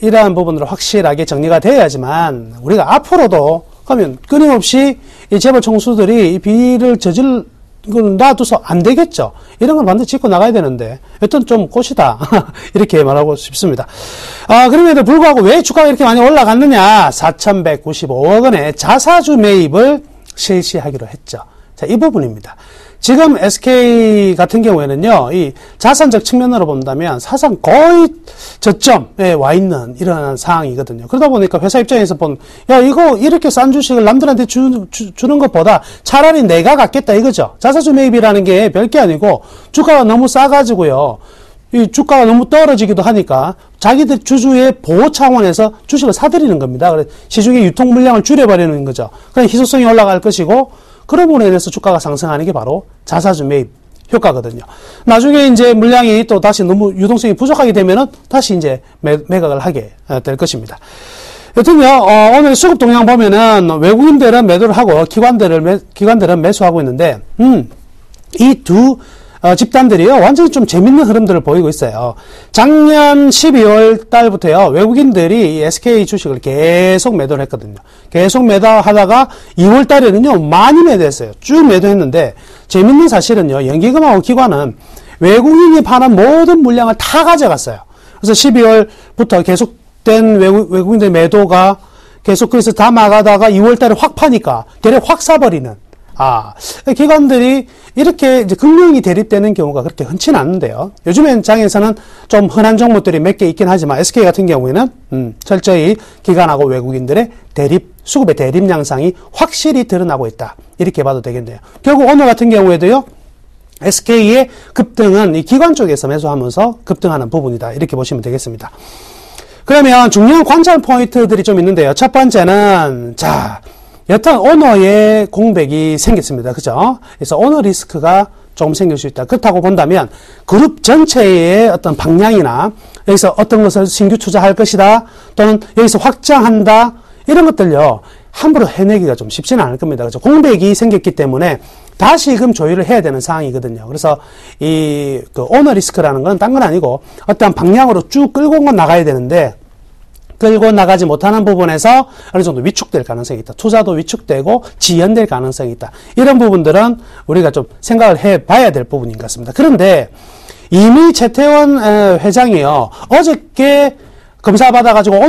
이러한 부분으로 확실하게 정리가 돼야지만 우리가 앞으로도 그러면 끊임없이 이 재벌 총수들이 이 비리를 놔둬서 안 되겠죠. 이런 걸 반드시 짚고 나가야 되는데 여튼 좀 꽃이다 이렇게 말하고 싶습니다. 그럼에도 불구하고 왜 주가가 이렇게 많이 올라갔느냐. 4,195억 원의 자사주 매입을 실시하기로 했죠. 자, 이 부분입니다. 지금 SK 같은 경우에는요, 이 자산적 측면으로 본다면 사상 거의 저점에 와 있는 이런 상황이거든요. 그러다 보니까 회사 입장에서 이거 이렇게 싼 주식을 남들한테 주는 것보다 차라리 내가 갖겠다 이거죠. 자사주 매입이라는 게 별게 아니고 주가가 너무 싸가지고요. 이 주가가 너무 떨어지기도 하니까 자기들 주주의 보호 차원에서 주식을 사들이는 겁니다. 그래서 시중의 유통 물량을 줄여버리는 거죠. 그럼 희소성이 올라갈 것이고 그런 부분에 대해서 주가가 상승하는 게 바로 자사주 매입 효과거든요. 나중에 이제 물량이 또 다시 너무 유동성이 부족하게 되면은 다시 이제 매각을 하게 될 것입니다. 여튼요, 오늘 수급 동향 보면은 외국인들은 매도를 하고 기관들은 매수하고 있는데, 이 두 집단들이요, 완전히 좀 재밌는 흐름들을 보이고 있어요. 작년 12월 달부터요, 외국인들이 이 SK 주식을 계속 매도를 했거든요. 계속 매도하다가 2월 달에는요, 많이 매도했어요. 쭉 매도했는데, 재밌는 사실은요, 연기금하고 기관은 외국인이 파는 모든 물량을 다 가져갔어요. 그래서 12월부터 계속된 외국인들의 매도가 계속 거기서 담아가다가 2월 달에 확 파니까, 대략 확 사버리는, 기관들이 이렇게 이제 금융이 대립되는 경우가 그렇게 흔치는 않는데요. 요즘엔 장에서는 좀 흔한 종목들이 몇 개 있긴 하지만 SK 같은 경우에는 철저히 기관하고 외국인들의 수급의 대립 양상이 확실히 드러나고 있다. 이렇게 봐도 되겠네요. 결국 오늘 같은 경우에도요. SK의 급등은 이 기관 쪽에서 매수하면서 급등하는 부분이다. 이렇게 보시면 되겠습니다. 그러면 중요한 관찰 포인트들이 좀 있는데요. 첫 번째는 여튼 오너의 공백이 생겼습니다. 그죠? 그래서 오너 리스크가 조금 생길 수 있다. 그렇다고 본다면 그룹 전체의 어떤 방향이나 여기서 어떤 것을 신규 투자할 것이다. 또는 여기서 확장한다. 이런 것들요. 함부로 해내기가 좀 쉽지는 않을 겁니다. 그죠? 공백이 생겼기 때문에 다시금 조율을 해야 되는 상황이거든요. 그래서 오너 리스크라는 건 딴 건 아니고 어떤 방향으로 쭉 끌고 나가야 되는데 끌고 나가지 못하는 부분에서 어느 정도 위축될 가능성이 있다. 투자도 위축되고 지연될 가능성이 있다. 이런 부분들은 우리가 좀 생각을 해봐야 될 부분인 것 같습니다. 그런데 이미 최태원 회장이요. 어저께 검사 받아가지고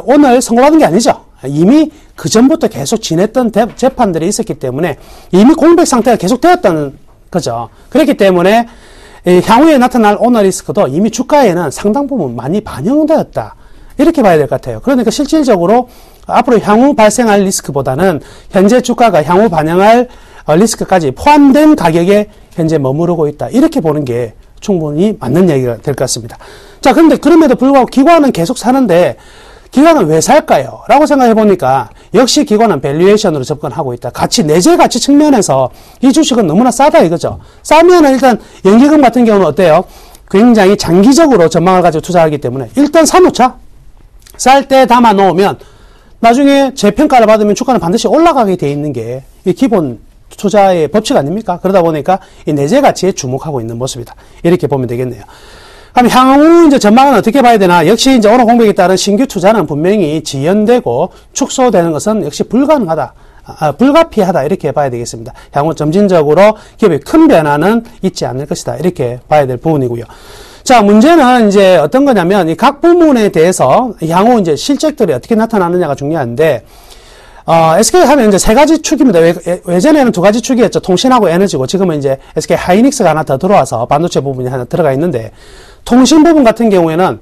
오늘 선고받은 게 아니죠. 이미 그 전부터 계속 지냈던 재판들이 있었기 때문에 이미 공백 상태가 계속 되었다는 거죠. 그렇기 때문에 향후에 나타날 오너 리스크도 이미 주가에는 상당 부분 많이 반영되었다. 이렇게 봐야 될 것 같아요. 그러니까 실질적으로 앞으로 향후 발생할 리스크보다는 현재 주가가 향후 반영할 리스크까지 포함된 가격에 현재 머무르고 있다. 이렇게 보는 게 충분히 맞는 얘기가 될 것 같습니다. 자, 그런데 그럼에도 불구하고 기관은 계속 사는데 기관은 왜 살까요? 라고 생각해 보니까 역시 기관은 밸류에이션으로 접근하고 있다. 내재 가치 측면에서 이 주식은 너무나 싸다 이거죠. 싸면 일단 연기금 같은 경우는 어때요? 굉장히 장기적으로 전망을 가지고 투자하기 때문에 일단 사놓자. 쌀 때 담아 놓으면 나중에 재평가를 받으면 주가는 반드시 올라가게 돼 있는 게 이 기본 투자의 법칙 아닙니까? 그러다 보니까 이 내재 가치에 주목하고 있는 모습이다. 이렇게 보면 되겠네요. 그럼 향후 이제 전망은 어떻게 봐야 되나? 역시 이제 오너 공백에 따른 신규 투자는 분명히 지연되고 축소되는 것은 역시 불가피하다. 이렇게 봐야 되겠습니다. 향후 점진적으로 기업의 큰 변화는 있지 않을 것이다. 이렇게 봐야 될 부분이고요. 자, 문제는 이제 어떤 거냐면, 이 각 부문에 대해서 향후 이제 실적들이 어떻게 나타나느냐가 중요한데, SK 하면 이제 세 가지 축입니다. 예전에는 두 가지 축이었죠. 통신하고 에너지고, 지금은 이제 SK 하이닉스가 하나 더 들어와서 반도체 부분이 하나 들어가 있는데, 통신 부분 같은 경우에는,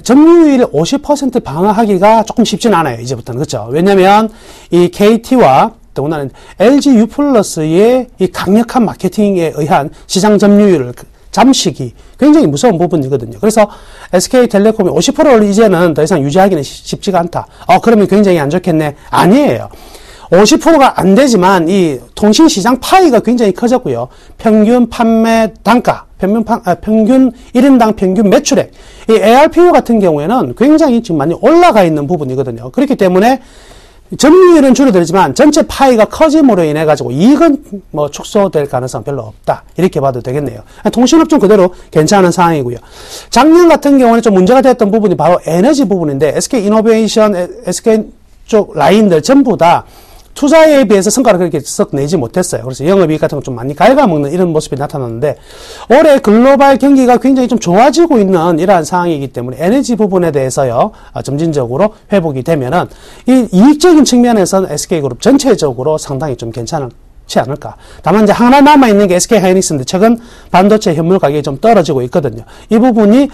점유율 50% 방어하기가 조금 쉽진 않아요. 이제부터는. 그렇죠? 왜냐면, 이 KT와 더군다나 LG U+의 이 강력한 마케팅에 의한 시장 점유율을 잠식이 굉장히 무서운 부분이거든요. 그래서 SK텔레콤이 50%를 이제는 더 이상 유지하기는 쉽지가 않다. 그러면 굉장히 안 좋겠네. 아니에요. 50%가 안 되지만 이 통신시장 파이가 굉장히 커졌고요. 평균 판매 단가, 평균 1인당 평균 매출액. 이 ARPU 같은 경우에는 굉장히 지금 많이 올라가 있는 부분이거든요. 그렇기 때문에 점유율은 줄어들지만 전체 파이가 커짐으로 인해 가지고 이익은 뭐 축소될 가능성 별로 없다. 이렇게 봐도 되겠네요. 통신업종 그대로 괜찮은 상황이고요. 작년 같은 경우는 좀 문제가 됐던 부분이 바로 에너지 부분인데 SK 이노베이션, SK 쪽 라인들 전부 다 투자에 비해서 성과를 그렇게 썩 내지 못했어요. 그래서 영업이익 같은 거 좀 많이 갉아먹는 이런 모습이 나타났는데 올해 글로벌 경기가 굉장히 좀 좋아지고 있는 이러한 상황이기 때문에 에너지 부분에 대해서요 점진적으로 회복이 되면은 이 이익적인 측면에서는 SK그룹 전체적으로 상당히 좀 괜찮지 않을까. 다만 이제 하나 남아있는 게 SK하이닉스인데 최근 반도체 현물 가격이 좀 떨어지고 있거든요. 이 부분이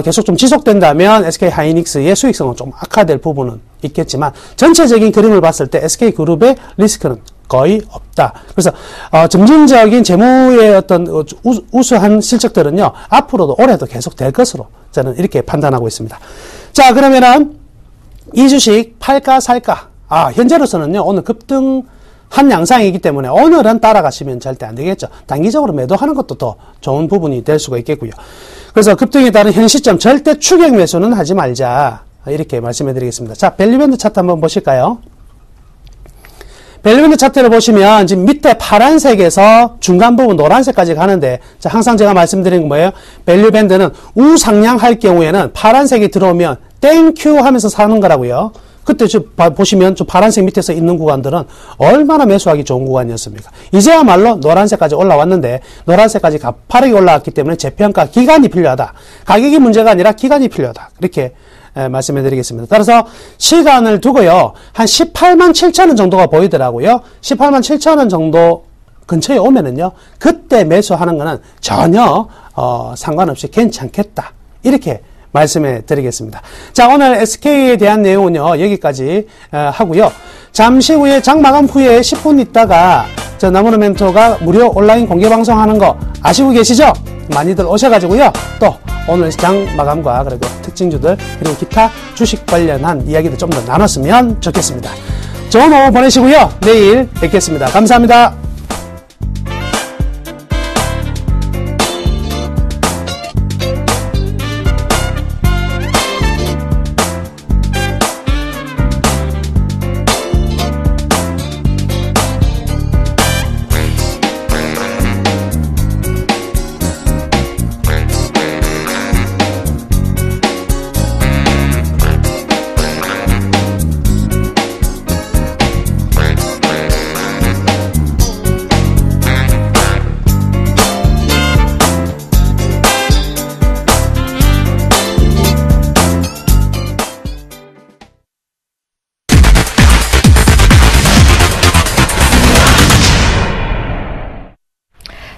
계속 좀 지속된다면 SK하이닉스의 수익성은 좀 악화될 부분은 있겠지만 전체적인 그림을 봤을 때 SK그룹의 리스크는 거의 없다. 그래서 점진적인 재무의 어떤 우수한 실적들은요 앞으로도 올해도 계속 될 것으로 저는 이렇게 판단하고 있습니다. 자, 그러면은 이 주식 팔까 살까? 현재로서는요 오늘 급등한 양상이기 때문에 오늘은 따라가시면 절대 안 되겠죠. 단기적으로 매도하는 것도 더 좋은 부분이 될 수가 있겠고요. 그래서 급등에 따른 현 시점 절대 추격 매수는 하지 말자. 이렇게 말씀해 드리겠습니다. 자, 밸류밴드 차트 한번 보실까요? 밸류밴드 차트를 보시면 지금 밑에 파란색에서 중간 부분 노란색까지 가는데 자, 항상 제가 말씀드린 건 뭐예요? 밸류밴드는 우상향할 경우에는 파란색이 들어오면 땡큐 하면서 사는 거라고요. 그때 보시면 저 파란색 밑에서 있는 구간들은 얼마나 매수하기 좋은 구간이었습니까? 이제야말로 노란색까지 올라왔는데 노란색까지 가파르게 올라왔기 때문에 재평가 기간이 필요하다. 가격이 문제가 아니라 기간이 필요하다. 이렇게 말씀해 드리겠습니다. 따라서 시간을 두고요. 한 18만 7천 원 정도가 보이더라고요. 18만 7천 원 정도 근처에 오면은요. 그때 매수하는 거는 전혀 상관없이 괜찮겠다. 이렇게 말씀해 드리겠습니다. 자, 오늘 SK에 대한 내용은요. 여기까지 하고요. 잠시 후에 장 마감 후에 10분 있다가 저 나무르 멘토가 무료 온라인 공개 방송하는 거 아시고 계시죠? 많이들 오셔가지고요. 또 오늘 장 마감과 그리고 특징주들 그리고 기타 주식 관련한 이야기들 좀 더 나눴으면 좋겠습니다. 좋은 오후 보내시고요. 내일 뵙겠습니다. 감사합니다.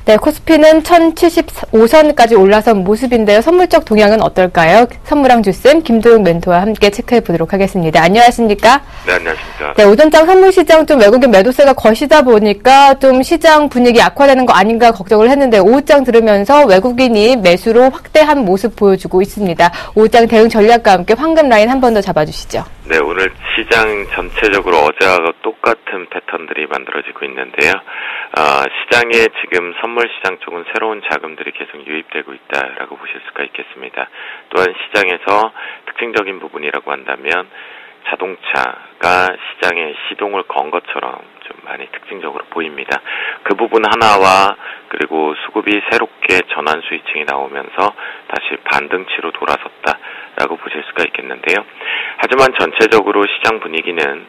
네, 코스피는 1075선까지 올라선 모습인데요. 선물적 동향은 어떨까요? 선물왕 주쌤 김도영 멘토와 함께 체크해 보도록 하겠습니다. 안녕하십니까? 네, 안녕하십니까. 네, 오전장 선물시장 좀 외국인 매도세가 거시다 보니까 좀 시장 분위기 악화되는 거 아닌가 걱정을 했는데 오후장 들으면서 외국인이 매수로 확대한 모습 보여주고 있습니다. 오후장 대응 전략과 함께 황금 라인 한 번 더 잡아주시죠. 네, 오늘 시장 전체적으로 어제와 똑같은 패턴들이 만들어지고 있는데요. 시장에 지금 선물 시장 쪽은 새로운 자금들이 계속 유입되고 있다라고 보실 수가 있겠습니다. 또한 시장에서 특징적인 부분이라고 한다면 자동차가 시장에 시동을 건 것처럼 좀 많이 특징적으로 보입니다. 그 부분 하나와 그리고 수급이 새롭게 전환 스위칭이 나오면서 다시 반등치로 돌아섰다라고 보실 수가 있겠는데요. 하지만 전체적으로 시장 분위기는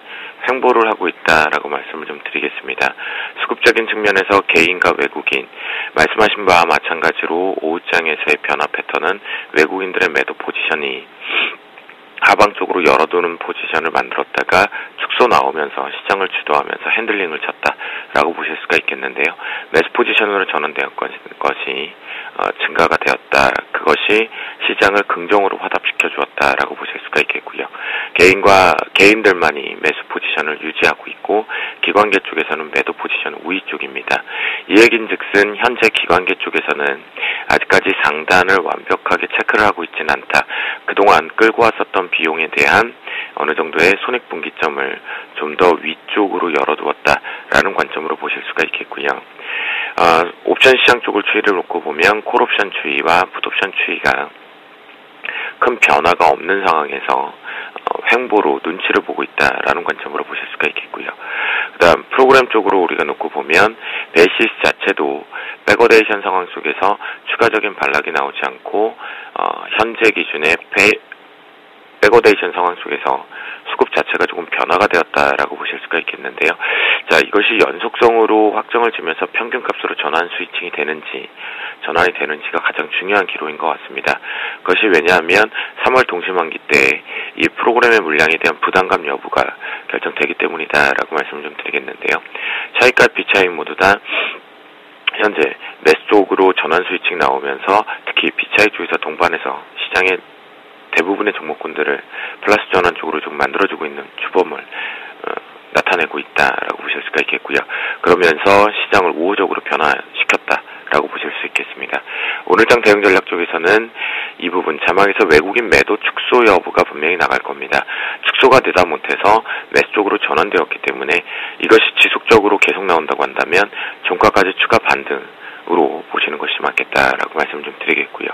횡보를 하고 있다라고 말씀을 좀 드리겠습니다. 수급적인 측면에서 개인과 외국인, 말씀하신 바와 마찬가지로 오후장에서의 변화 패턴은 외국인들의 매도 포지션이 하방 쪽으로 열어두는 포지션을 만들었다가 축소 나오면서 시장을 주도하면서 핸들링을 쳤다라고 보실 수가 있겠는데요. 매수 포지션으로 전환된 것이 증가가 되었다. 그것이 시장을 긍정으로 화답시켜 주었다라고 보실 수가 있겠고요. 개인들만이 매수 포지션을 유지하고 있고 기관계 쪽에서는 매도 포지션 우위 쪽입니다. 이 얘긴즉슨 현재 기관계 쪽에서는 아직까지 상단을 완벽하게 체크를 하고 있지는 않다. 그동안 끌고 왔었던 비용에 대한 어느 정도의 손익분기점을 좀 더 위쪽으로 열어두었다라는 관점으로 보실 수가 있겠고요. 옵션 시장 쪽을 추이를 놓고 보면 콜옵션 추이와 풋옵션 추이가 큰 변화가 없는 상황에서 횡보로 눈치를 보고 있다라는 관점으로 보실 수가 있겠고요. 그다음 프로그램 쪽으로 우리가 놓고 보면 베이시스 자체도 백어데이션 상황 속에서 추가적인 반락이 나오지 않고 현재 기준의 백어데이션 상황 속에서 수급 자체가 조금 변화가 되었다라고 보실 수가 있겠는데요. 자, 이것이 연속성으로 확정을 지면서 평균값으로 전환 스위칭이 되는지 전환이 되는지가 가장 중요한 기로인 것 같습니다. 그것이 왜냐하면 3월 동시만기 때 이 프로그램의 물량에 대한 부담감 여부가 결정되기 때문이다라고 말씀을 좀 드리겠는데요. 차익과 비차익 모두 다 현재 매수 쪽으로 전환 스위칭 나오면서 특히 비차익 쪽에서 동반해서 시장의 대부분의 종목군들을 플러스 전환 쪽으로 좀 만들어주고 있는 주범을 나타내고 있다라고 보실 수가 있겠고요. 그러면서 시장을 우호적으로 변화시켰다라고 보실 수 있겠습니다. 오늘장 대응 전략 쪽에서는 이 부분 자막에서 외국인 매도 축소 여부가 분명히 나갈 겁니다. 축소가 되다 못해서 매수 쪽으로 전환되었기 때문에 이것이 지속적으로 계속 나온다고 한다면 종가까지 추가 반등으로 보시는 것이 맞겠다라고 말씀을 좀 드리겠고요.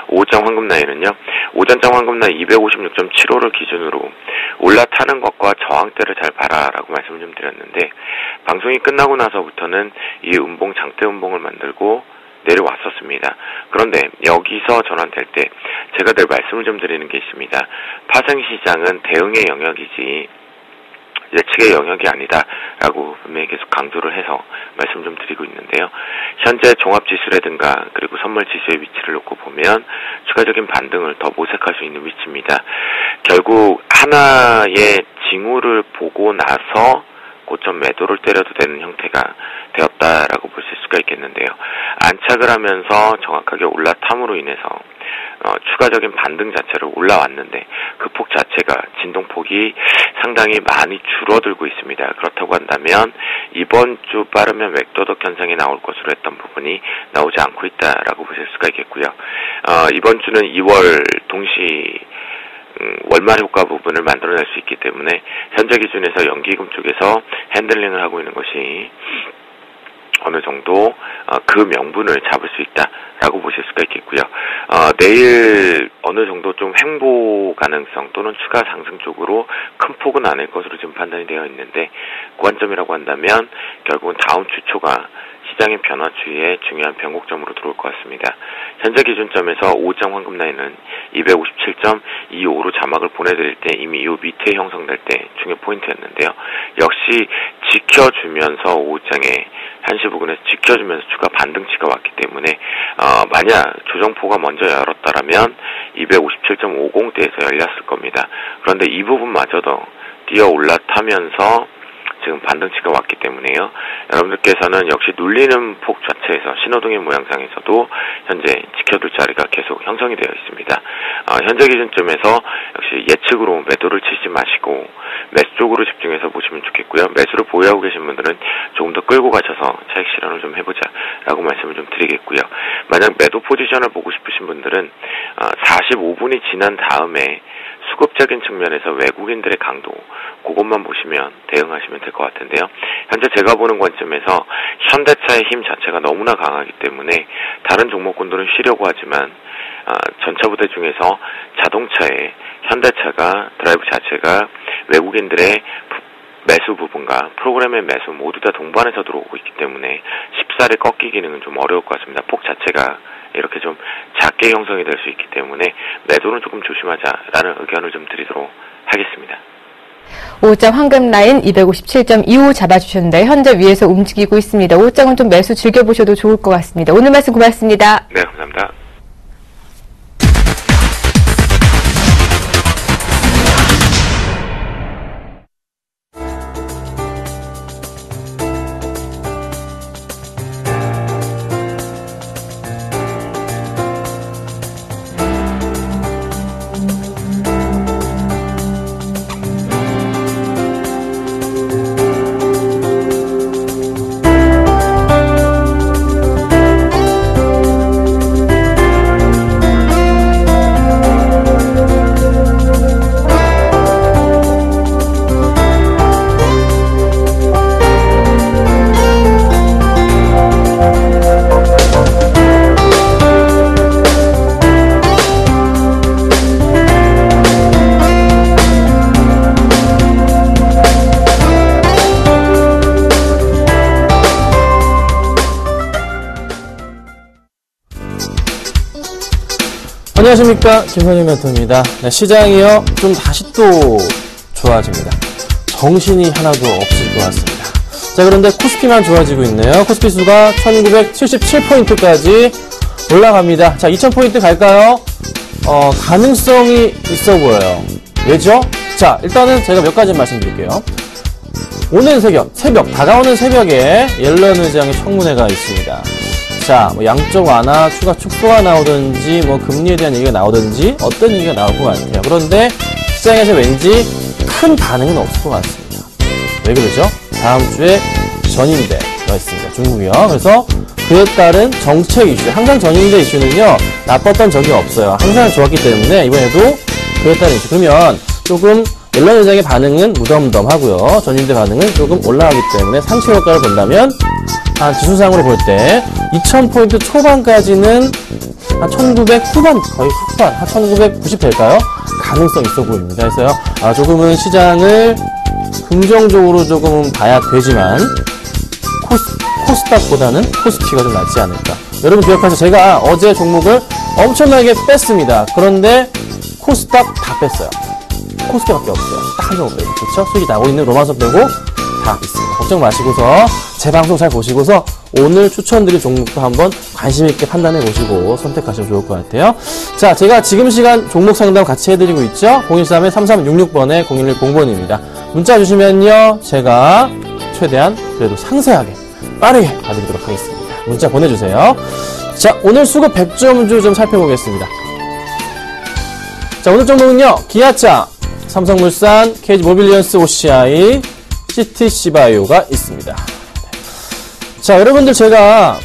5장 황금 라인은요. 오전장 황금 라인 256.75를 기준으로 올라타는 것과 저항대를 잘 봐라라고 말씀을 좀 드렸는데 방송이 끝나고 나서부터는 이 음봉 장대 음봉을 만들고 내려왔었습니다. 그런데 여기서 전환될 때 제가 늘 말씀을 좀 드리는 게 있습니다. 파생시장은 대응의 영역이지 예측의 영역이 아니다라고 분명히 계속 강조를 해서 말씀 좀 드리고 있는데요. 현재 종합지수라든가 그리고 선물지수의 위치를 놓고 보면 추가적인 반등을 더 모색할 수 있는 위치입니다. 결국 하나의 징후를 보고 나서 고점 매도를 때려도 되는 형태가 되었다라고 보실 수가 있겠는데요. 안착을 하면서 정확하게 올라탐으로 인해서 추가적인 반등 자체로 올라왔는데 그 폭 자체가 진동폭이 상당히 많이 줄어들고 있습니다. 그렇다고 한다면 이번 주 빠르면 맥도덕 현상이 나올 것으로 했던 부분이 나오지 않고 있다라고 보실 수가 있겠고요. 이번 주는 2월 동시 월말 효과 부분을 만들어낼 수 있기 때문에 현재 기준에서 연기금 쪽에서 핸들링을 하고 있는 것이 어느 정도 그 명분을 잡을 수 있다라고 보실 수가 있겠고요. 내일 어느 정도 좀 횡보 가능성 또는 추가 상승 쪽으로 큰 폭은 아닐 것으로 지금 판단이 되어 있는데 관점이라고 한다면 결국은 다음 주 초가 시장의 변화추이에 중요한 변곡점으로 들어올 것 같습니다. 현재 기준점에서 5장 황금 라인은 257.25로 자막을 보내드릴 때 이미 이 밑에 형성될 때 중요 포인트였는데요. 역시 지켜주면서 5장의 한시 부근에서 지켜주면서 추가 반등치가 왔기 때문에 만약 조정포가 먼저 열었다라면 257.50대에서 열렸을 겁니다. 그런데 이 부분마저도 뛰어 올라타면서 지금 반등치가 왔기 때문에요. 여러분들께서는 역시 눌리는 폭 자체에서 신호등의 모양상에서도 현재 지켜둘 자리가 계속 형성이 되어 있습니다. 현재 기준점에서 역시 예측으로 매도를 치지 마시고 매수 쪽으로 집중해서 보시면 좋겠고요. 매수를 보유하고 계신 분들은 조금 더 끌고 가셔서 차익 실현을 좀 해보자라고 말씀을 좀 드리겠고요. 만약 매도 포지션을 보고 싶으신 분들은 45분이 지난 다음에 수급적인 측면에서 외국인들의 강도 그것만 보시면 대응하시면 될 것 같은데요. 현재 제가 보는 관점에서 현대차의 힘 자체가 너무나 강하기 때문에 다른 종목군들은 쉬려고 하지만 전차 부대 중에서 자동차의 현대차가 드라이브 자체가 외국인들의 매수 부분과 프로그램의 매수 모두 다 동반해서 들어오고 있기 때문에 쉽사리 꺾이기는 좀 어려울 것 같습니다. 폭 자체가 이렇게 좀 작게 형성이 될 수 있기 때문에 매도는 조금 조심하자라는 의견을 좀 드리도록 하겠습니다. 5장 황금 라인 257.25 잡아주셨는데 현재 위에서 움직이고 있습니다. 5장은 좀 매수 즐겨보셔도 좋을 것 같습니다. 오늘 말씀 고맙습니다. 네, 감사합니다. 안녕하십니까, 김선희 멘토입니다. 네, 시장이요 좀 다시 또 좋아집니다. 정신이 하나도 없을 것 같습니다. 자, 그런데 코스피만 좋아지고 있네요. 코스피 수가 1977포인트까지 올라갑니다. 자, 2000포인트 갈까요? 가능성이 있어 보여요. 왜죠? 자, 일단은 제가 몇 가지 말씀드릴게요. 오는 새벽, 다가오는 새벽에 옐런 의장의 청문회가 있습니다. 자, 뭐 양적 완화, 추가 축소가 나오든지, 뭐 금리에 대한 얘기가 나오든지, 어떤 얘기가 나올 것 같아요. 그런데 시장에서 왠지 큰 반응은 없을 것 같습니다. 왜 그러죠? 다음 주에 전임대가 있습니다. 중국이요. 그래서 그에 따른 정책 이슈, 항상 전임대 이슈는요, 나빴던 적이 없어요. 항상 좋았기 때문에 이번에도 그에 따른 이슈. 그러면 조금 옐런 의장의 반응은 무덤덤하고요. 전임대 반응은 조금 올라가기 때문에 상체 효과를 본다면 한 지수상으로 볼 때 2000포인트 초반까지는 한 1900 후반, 거의 후반, 한 1990 될까요? 가능성 있어 보입니다. 그래서요, 조금은 시장을 긍정적으로 조금은 봐야 되지만 코스닥보다는 코스피가 좀 낫지 않을까. 여러분 기억하세요. 제가 어제 종목을 엄청나게 뺐습니다. 그런데 코스닥 다 뺐어요. 코스피밖에 없어요. 딱 한 종목 빼고. 그렇죠? 수익이 나고 있는 로마서 빼고 다 있습니다. 걱정 마시고서 제 방송 잘 보시고서 오늘 추천드릴 종목도 한번 관심 있게 판단해 보시고 선택하시면 좋을 것 같아요. 자, 제가 지금 시간 종목 상담 같이 해드리고 있죠. 013-3366번에 0110번입니다. 문자 주시면요, 제가 최대한 그래도 상세하게 빠르게 봐드리도록 하겠습니다. 문자 보내주세요. 자, 오늘 수급 100점주 좀 살펴보겠습니다. 자, 오늘 종목은요, 기아차, 삼성물산, KG모빌리언스 OCI, CTC바이오가 있습니다. 자, 여러분들 제가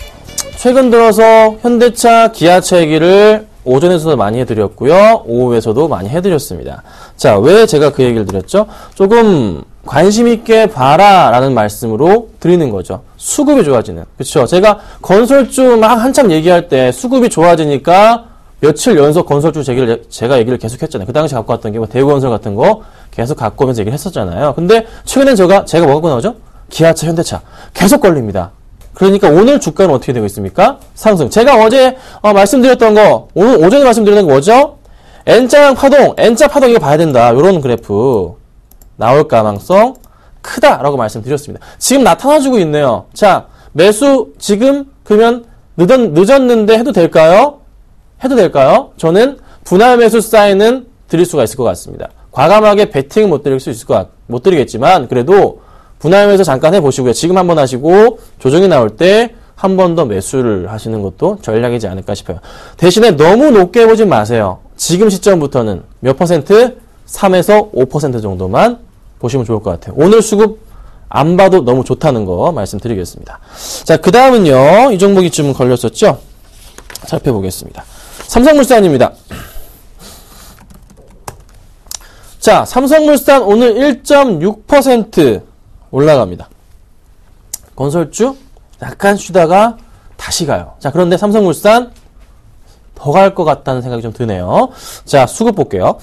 최근 들어서 현대차, 기아차 얘기를 오전에서도 많이 해드렸고요. 오후에서도 많이 해드렸습니다. 자, 왜 제가 그 얘기를 드렸죠? 조금 관심 있게 봐라 라는 말씀으로 드리는 거죠. 수급이 좋아지는. 그쵸? 제가 건설주 막 한참 얘기할 때 수급이 좋아지니까 며칠 연속 건설주 제가 얘기를 계속 했잖아요. 그 당시 갖고 왔던 게 뭐 대우건설 같은 거 계속 갖고 오면서 얘기를 했었잖아요. 근데 최근엔 제가 뭐 갖고 나오죠? 기아차, 현대차. 계속 걸립니다. 그러니까 오늘 주가는 어떻게 되고 있습니까? 상승. 제가 어제 말씀드렸던 거, 오늘 오전에 말씀드렸던 게 뭐죠? N자 파동 이거 봐야 된다. 요런 그래프 나올 가능성 크다라고 말씀드렸습니다. 지금 나타나주고 있네요. 자, 매수 지금 그러면 늦었는데 해도 될까요? 해도 될까요? 저는 분할 매수 사인은 드릴 수가 있을 것 같습니다. 과감하게 베팅은 못 드리겠지만 그래도 분할 매수 잠깐 해보시고요. 지금 한번 하시고 조정이 나올 때 한 번 더 매수를 하시는 것도 전략이지 않을까 싶어요. 대신에 너무 높게 보지 마세요. 지금 시점부터는 몇 퍼센트? 3에서 5% 정도만 보시면 좋을 것 같아요. 오늘 수급 안 봐도 너무 좋다는 거 말씀드리겠습니다. 자, 그 다음은요. 이 종목이 좀 걸렸었죠? 살펴보겠습니다. 삼성물산입니다. 자, 삼성물산 오늘 1.6% 올라갑니다. 건설주 약간 쉬다가 다시 가요. 자, 그런데 삼성물산 더 갈 것 같다는 생각이 좀 드네요. 자, 수급 볼게요.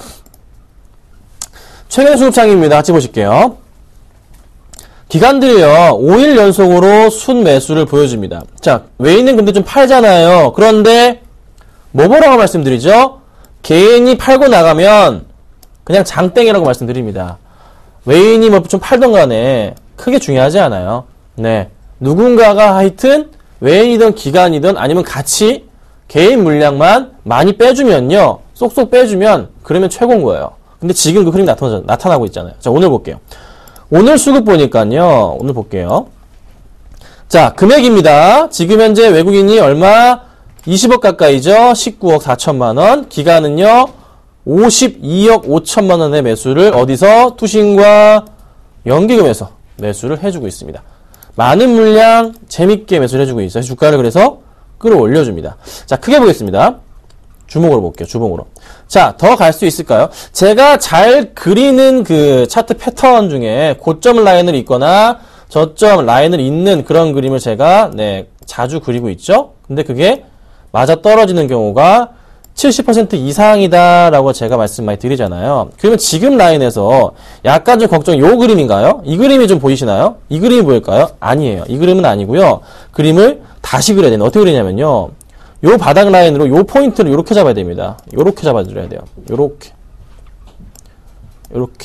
최근 수급창입니다. 같이 보실게요. 기관들이요, 5일 연속으로 순매수를 보여줍니다. 자, 외인은 근데 좀 팔잖아요. 그런데 뭐 보라고 말씀드리죠? 개인이 팔고 나가면 그냥 장땡이라고 말씀드립니다. 외인이 뭐 좀 팔던 간에 크게 중요하지 않아요. 네. 누군가가 하여튼 외인이든 기관이든 아니면 같이 개인 물량만 많이 빼주면요. 쏙쏙 빼주면 그러면 최고인 거예요. 근데 지금 그 흐름이 나타나고 있잖아요. 자, 오늘 볼게요. 오늘 수급 보니까요. 오늘 볼게요. 자, 금액입니다. 지금 현재 외국인이 얼마? 20억 가까이죠. 19억 4천만 원. 기간은요. 52억 5천만 원의 매수를 어디서? 투신과 연기금에서 매수를 해주고 있습니다. 많은 물량 재밌게 매수를 해주고 있어요. 주가를 그래서 끌어올려줍니다. 자, 크게 보겠습니다. 주목으로 볼게요. 주봉으로. 자, 더 갈 수 있을까요? 제가 잘 그리는 그 차트 패턴 중에 고점 라인을 있거나 저점 라인을 잇는 그런 그림을 제가 자주 그리고 있죠. 근데 그게 맞아 떨어지는 경우가 70% 이상이다라고 제가 말씀 많이 드리잖아요. 그러면 지금 라인에서 약간 좀 걱정, 요 그림인가요? 이 그림이 좀 보이시나요? 이 그림이 보일까요? 아니에요. 이 그림은 아니고요. 그림을 다시 그려야 되는, 어떻게 그리냐면요. 요 바닥 라인으로 요 포인트를 요렇게 잡아야 됩니다. 요렇게 잡아드려야 돼요. 요렇게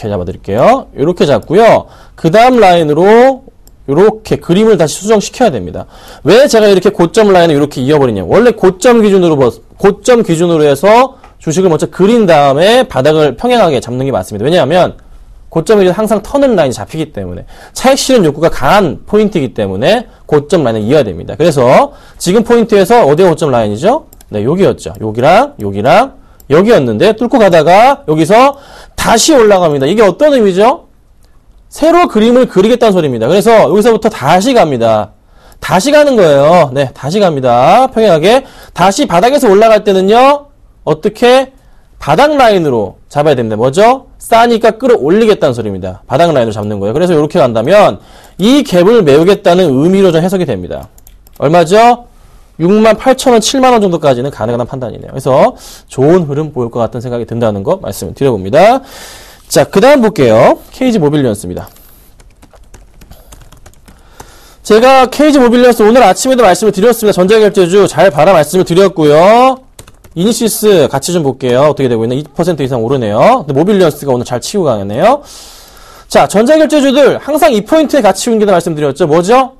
잡아드릴게요. 요렇게 잡고요. 그 다음 라인으로 요렇게 그림을 다시 수정시켜야 됩니다. 왜 제가 이렇게 고점 라인을 이렇게 이어버리냐. 원래 고점 기준으로 해서 주식을 먼저 그린 다음에 바닥을 평행하게 잡는 게 맞습니다. 왜냐하면 고점 기준 항상 터는 라인이 잡히기 때문에 차익 실현 욕구가 강한 포인트이기 때문에 고점 라인을 이어야 됩니다. 그래서 지금 포인트에서 어디가 고점 라인이죠? 네, 여기였죠. 여기랑 여기였는데 뚫고 가다가 여기서 다시 올라갑니다. 이게 어떤 의미죠? 새로 그림을 그리겠다는 소리입니다. 그래서 여기서부터 다시 갑니다. 다시 가는 거예요. 네, 다시 갑니다. 평행하게. 다시 바닥에서 올라갈 때는요, 어떻게? 바닥 라인으로 잡아야 됩니다. 뭐죠? 싸니까 끌어올리겠다는 소리입니다. 바닥 라인으로 잡는 거예요. 그래서 이렇게 간다면 이 갭을 메우겠다는 의미로 좀 해석이 됩니다. 얼마죠? 68,000원, 7만원 정도까지는 가능한 판단이네요. 그래서 좋은 흐름 보일 것 같다는 생각이 든다는 거 말씀을 드려봅니다. 자, 그 다음 볼게요. KG 모빌리언스입니다. 제가 KG 모빌리언스 오늘 아침에도 말씀을 드렸습니다. 전자결제주 잘 봐라 말씀을 드렸고요. 이니시스 같이 좀 볼게요. 어떻게 되고 있나? 2% 이상 오르네요. 근데 모빌리언스가 오늘 잘 치고 가네요. 자, 전자결제주들 항상 이 포인트에 같이 움기다 말씀드렸죠. 뭐죠?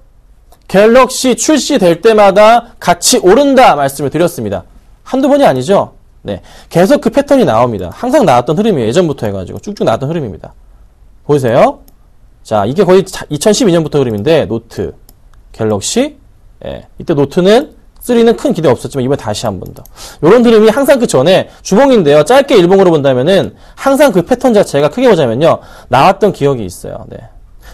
갤럭시 출시될 때마다 같이 오른다 말씀을 드렸습니다. 한두 번이 아니죠? 네. 계속 그 패턴이 나옵니다. 항상 나왔던 흐름이에요. 예전부터 해가지고 쭉쭉 나왔던 흐름입니다. 보이세요? 자, 이게 거의 2012년부터 흐름인데, 노트, 갤럭시, 예. 이때 노트는 3는 큰 기대 없었지만 이번에 다시 한 번 더. 요런 흐름이 항상 그 전에 주봉인데요. 짧게 일봉으로 본다면은 항상 그 패턴 자체가 크게 보자면요. 나왔던 기억이 있어요. 네.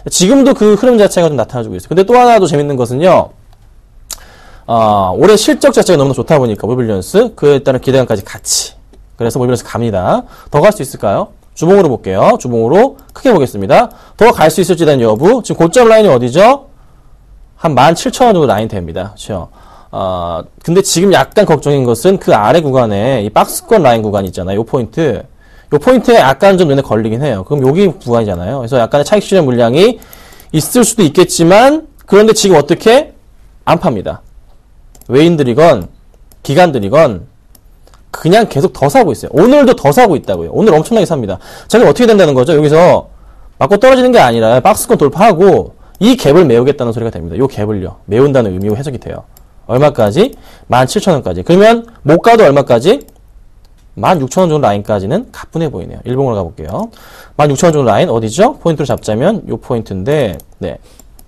지금도 그 흐름 자체가 좀 나타나주고 있어요. 근데 또 하나 더 재밌는 것은요. 올해 실적 자체가 너무나 좋다 보니까 모빌리언스 그에 따른 기대감까지 같이. 그래서 모빌리언스 갑니다. 더 갈 수 있을까요? 주봉으로 볼게요. 주봉으로 크게 보겠습니다. 더 갈 수 있을지 대한 여부. 지금 고점 라인이 어디죠? 한 17,000원 정도 라인 됩니다. 그렇죠? 근데 지금 약간 걱정인 것은 그 아래 구간에 이 박스권 라인 구간이 있잖아요. 요 포인트에 약간 좀 눈에 걸리긴 해요. 그럼 여기 구간이잖아요. 그래서 약간의 차익 실현 물량이 있을 수도 있겠지만, 그런데 지금 어떻게? 안 팝니다. 외인들이건, 기관들이건, 그냥 계속 더 사고 있어요. 오늘도 더 사고 있다고요. 오늘 엄청나게 삽니다. 자, 그럼 어떻게 된다는 거죠? 여기서 맞고 떨어지는 게 아니라 박스권 돌파하고 이 갭을 메우겠다는 소리가 됩니다. 요 갭을요. 메운다는 의미로 해석이 돼요. 얼마까지? 17,000원까지. 그러면 못 가도 얼마까지? 16,000원 정도 라인까지는 가뿐해 보이네요. 일봉으로 가볼게요. 16,000원 정도 라인 어디죠? 포인트로 잡자면 요 포인트인데, 네.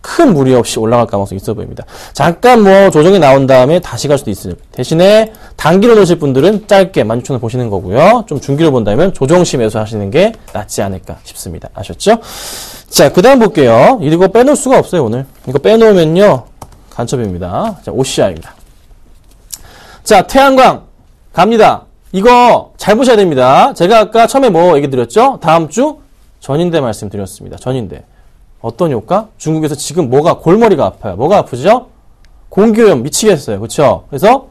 큰 무리 없이 올라갈 가능성이 있어 보입니다. 잠깐 조정이 나온 다음에 다시 갈 수도 있어요. 대신에 단기로 놓으실 분들은 짧게 16,000원 보시는 거고요. 좀 중기로 본다면 조정시 매수하시는 게 낫지 않을까 싶습니다. 아셨죠? 자, 그 다음 볼게요. 이거 빼놓을 수가 없어요, 오늘. 이거 빼놓으면요. 간첩입니다. 자, OCI입니다. 자, 태양광 갑니다. 이거 잘 보셔야 됩니다. 제가 아까 처음에 얘기 드렸죠? 다음 주 전인대 말씀드렸습니다. 전인대. 어떤 효과? 중국에서 지금 골머리가 아파요. 뭐가 아프죠? 공기오염 미치겠어요. 그렇죠? 그래서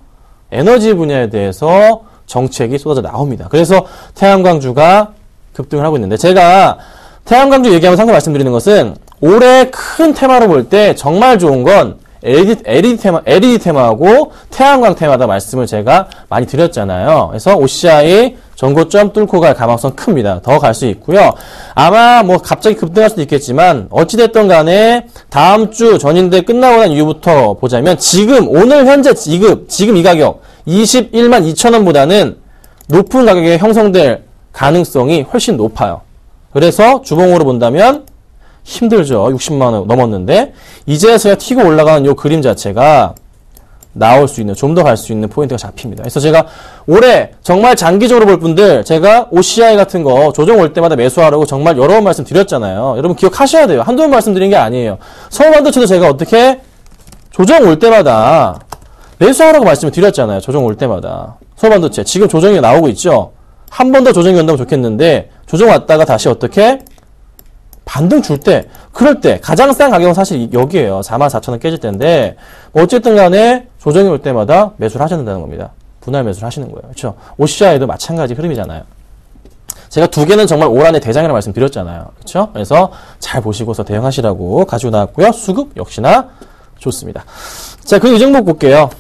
에너지 분야에 대해서 정책이 쏟아져 나옵니다. 그래서 태양광주가 급등을 하고 있는데, 제가 태양광주 얘기하면서 항상 말씀드리는 것은 올해 큰 테마로 볼 때 정말 좋은 건 LED 테마하고 태양광 테마다 말씀을 제가 많이 드렸잖아요. 그래서 OCI 전고점 뚫고 갈 가능성 큽니다. 더 갈 수 있고요. 아마 갑자기 급등할 수도 있겠지만 어찌됐든 간에 다음 주 전인대 끝나고 난 이후부터 보자면 오늘 현재 지금 이 가격 21만 2천원보다는 높은 가격에 형성될 가능성이 훨씬 높아요. 그래서 주봉으로 본다면 힘들죠. 60만원 넘었는데 이제서야 튀고 올라가는 요 그림 자체가 나올 수 있는, 좀 더 갈 수 있는 포인트가 잡힙니다. 그래서 제가 올해 정말 장기적으로 볼 분들, 제가 OCI 같은 거 조정 올 때마다 매수하라고 정말 여러 번 말씀드렸잖아요. 여러분 기억하셔야 돼요. 한두 번 말씀드린 게 아니에요. 서울반도체도 제가 어떻게 조정 올 때마다 매수하라고 말씀을 드렸잖아요. 조정 올 때마다. 서울반도체 지금 조정이 나오고 있죠. 한 번 더 조정이 온다면 좋겠는데 조정 왔다가 다시 어떻게 반등 줄 때, 그럴 때 가장 싼 가격은 사실 여기에요. 44,000원 깨질 때인데 어쨌든 간에 조정이 올 때마다 매수를 하셔야 된다는 겁니다. 분할 매수를 하시는 거예요. 그렇죠? OCI도 마찬가지 흐름이잖아요. 제가 두 개는 정말 올 한해 대장이라고 말씀드렸잖아요. 그렇죠? 그래서 잘 보시고서 대응하시라고 가지고 나왔고요. 수급 역시나 좋습니다. 자, 그리고 이 종목 볼게요.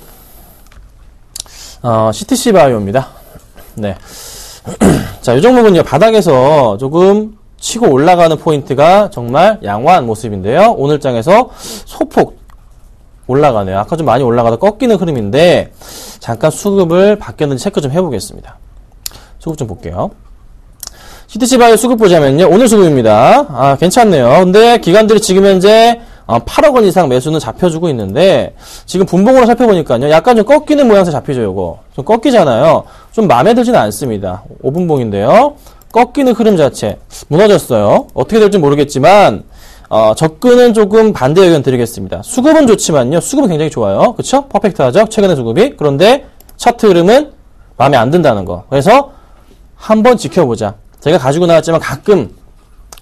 CTC 바이오입니다. 네. 자, 이 종목은요, 바닥에서 조금 치고 올라가는 포인트가 정말 양호한 모습인데요. 오늘 장에서 소폭 올라가네요. 아까 좀 많이 올라가다 꺾이는 흐름인데, 잠깐 수급을 바뀌었는지 체크 좀 해보겠습니다. 수급 좀 볼게요. CTC 바이오 수급 보자면요, 오늘 수급입니다. 괜찮네요. 근데 기관들이 지금 현재 8억 원 이상 매수는 잡혀주고 있는데, 지금 분봉으로 살펴보니까요, 약간 좀 꺾이는 모양새 잡히죠, 요거. 좀 꺾이잖아요. 좀 마음에 들지는 않습니다. 5분봉인데요. 꺾이는 흐름 자체. 무너졌어요. 어떻게 될지 모르겠지만, 접근은 조금 반대 의견 드리겠습니다. 수급은 좋지만요, 수급은 굉장히 좋아요. 그쵸? 퍼펙트하죠? 최근의 수급이. 그런데, 차트 흐름은 마음에 안 든다는 거. 그래서, 한번 지켜보자. 제가 가지고 나왔지만 가끔,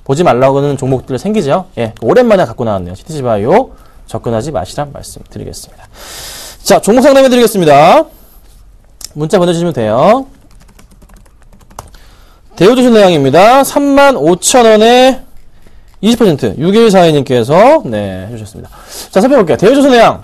보지 말라고 하는 종목들 생기죠. 예, 오랜만에 갖고 나왔네요. CTC 바이오 접근하지 마시란 말씀 드리겠습니다. 자, 종목 상담해 드리겠습니다. 문자 보내주시면 돼요. 대우조선해양입니다. 35,000원에 20% 6142님께서 네, 해주셨습니다. 자, 살펴볼게요. 대우조선해양.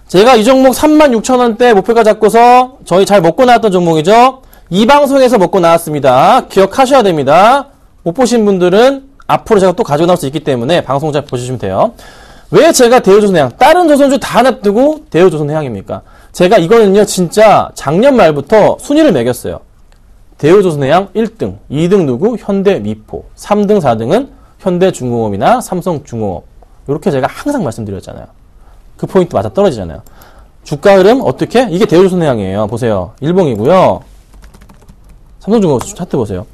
제가 이 종목 36,000원대 목표가 잡고서 저희 잘 먹고 나왔던 종목이죠. 이 방송에서 먹고 나왔습니다. 기억하셔야 됩니다. 못 보신 분들은 앞으로 제가 또 가지고 나올 수 있기 때문에 방송 잘 보시면 돼요. 왜 제가 대우조선해양, 다른 조선주 다 냅두고 대우조선해양입니까? 제가 이거는요, 진짜 작년 말부터 순위를 매겼어요. 대우조선해양 1등, 2등 누구? 현대미포, 3등, 4등은 현대중공업이나 삼성중공업. 이렇게 제가 항상 말씀드렸잖아요. 그 포인트 맞아 떨어지잖아요. 주가 흐름 어떻게? 이게 대우조선해양이에요. 보세요. 일봉이고요. 삼성중공업 차트 보세요.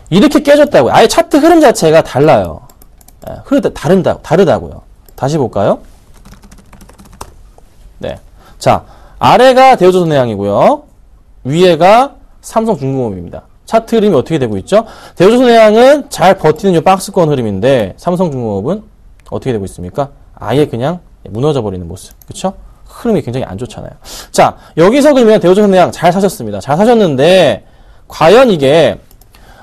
이렇게 깨졌다고요. 아예 차트 흐름 자체가 달라요. 다르다고요. 다시 볼까요? 네. 자, 아래가 대우조선해양이고요. 위에가 삼성중공업입니다. 차트 흐름이 어떻게 되고 있죠? 대우조선해양은 잘 버티는 이 박스권 흐름인데, 삼성중공업은 어떻게 되고 있습니까? 아예 그냥 무너져 버리는 모습. 그쵸? 흐름이 굉장히 안 좋잖아요. 자, 여기서 그러면 대우조선해양 잘 사셨습니다. 잘 사셨는데, 과연 이게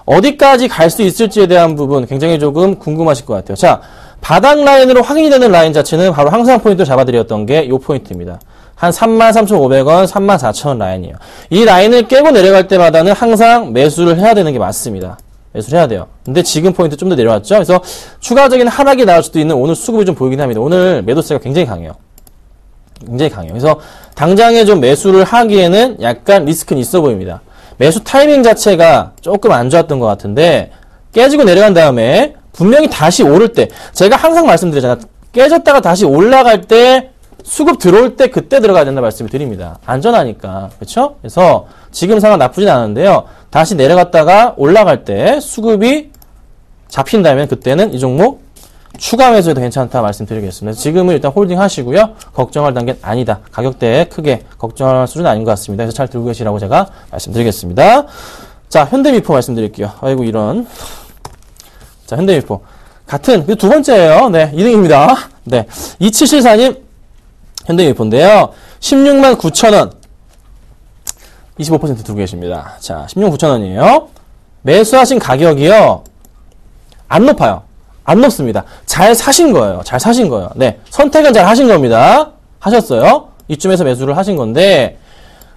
어디까지 갈 수 있을지에 대한 부분 굉장히 조금 궁금하실 것 같아요. 자, 바닥 라인으로 확인이 되는 라인 자체는 바로 항상 포인트를 잡아드렸던 게 이 포인트입니다. 한 33,500원, 34,000원 라인이에요. 이 라인을 깨고 내려갈 때마다는 항상 매수를 해야 되는 게 맞습니다. 매수를 해야 돼요. 근데 지금 포인트 좀 더 내려왔죠? 그래서 추가적인 하락이 나올 수도 있는 오늘 수급이 좀 보이긴 합니다. 오늘 매도세가 굉장히 강해요. 굉장히 강해요. 그래서 당장에 좀 매수를 하기에는 약간 리스크는 있어 보입니다. 매수 타이밍 자체가 조금 안 좋았던 것 같은데 깨지고 내려간 다음에 분명히 다시 오를 때 제가 항상 말씀드리잖아요. 깨졌다가 다시 올라갈 때 수급 들어올 때 그때 들어가야 된다 말씀을 드립니다. 안전하니까. 그렇죠? 그래서 지금 상황 나쁘진 않은데요. 다시 내려갔다가 올라갈 때 수급이 잡힌다면 그때는 이 종목 추가 매수해도 괜찮다 말씀드리겠습니다. 지금은 일단 홀딩 하시고요. 걱정할 단계는 아니다. 가격대에 크게 걱정할 수준은 아닌 것 같습니다. 그래서 잘 들고 계시라고 제가 말씀드리겠습니다. 자, 현대미포 말씀드릴게요. 아이고, 이런. 자, 현대미포. 같은, 두 번째예요. 네, 2등입니다. 네. 2774님, 현대미포인데요. 169,000원. 25% 들고 계십니다. 자, 169,000원이에요. 매수하신 가격이요. 안 높아요. 안 높습니다. 잘 사신 거예요. 잘 사신 거예요. 네. 선택은 잘 하신 겁니다. 하셨어요. 이쯤에서 매수를 하신 건데,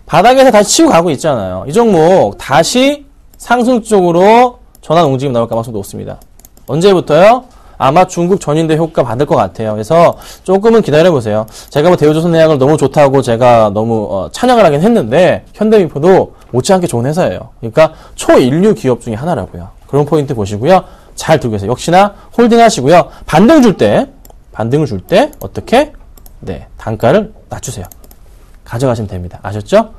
바닥에서 다시 치고 가고 있잖아요. 이 종목 다시 상승 쪽으로 전환 움직임 나올 가능성이 높습니다. 언제부터요? 아마 중국 전인대 효과 받을 것 같아요. 그래서 조금은 기다려보세요. 제가 뭐 대우조선해양을 너무 좋다고 제가 너무 찬양을 하긴 했는데, 현대미포도 못지않게 좋은 회사예요. 그러니까 초인류 기업 중에 하나라고요. 그런 포인트 보시고요. 잘 들고 계세요. 역시나 홀딩 하시고요. 반등을 줄 때 어떻게? 네, 단가를 낮추세요. 가져가시면 됩니다. 아셨죠?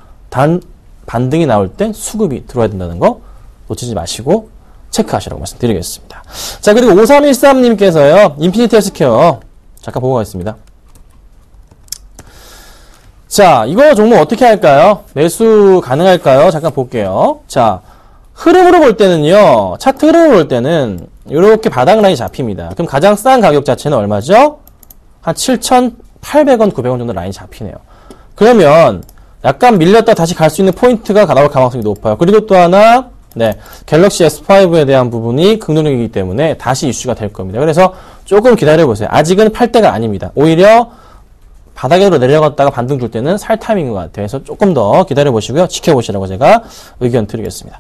반등이 나올 땐 수급이 들어와야 된다는 거 놓치지 마시고 체크하시라고 말씀드리겠습니다. 자, 그리고 5313님께서요. 인피니티 헬스케어 잠깐 보고 가겠습니다. 자, 이거 종목 어떻게 할까요? 매수 가능할까요? 잠깐 볼게요. 자, 흐름으로 볼 때는요, 차트 흐름으로 볼 때는, 이렇게 바닥 라인이 잡힙니다. 그럼 가장 싼 가격 자체는 얼마죠? 한 7,800원, 900원 정도 라인이 잡히네요. 그러면, 약간 밀렸다 다시 갈 수 있는 포인트가 나올 가능성이 높아요. 그리고 또 하나, 네, 갤럭시 S5에 대한 부분이 긍정적이기 때문에 다시 이슈가 될 겁니다. 그래서 조금 기다려보세요. 아직은 팔 때가 아닙니다. 오히려, 바닥으로 내려갔다가 반등 줄 때는 살 타임인 것 같아요. 그래서 조금 더 기다려보시고요. 지켜보시라고 제가 의견 드리겠습니다.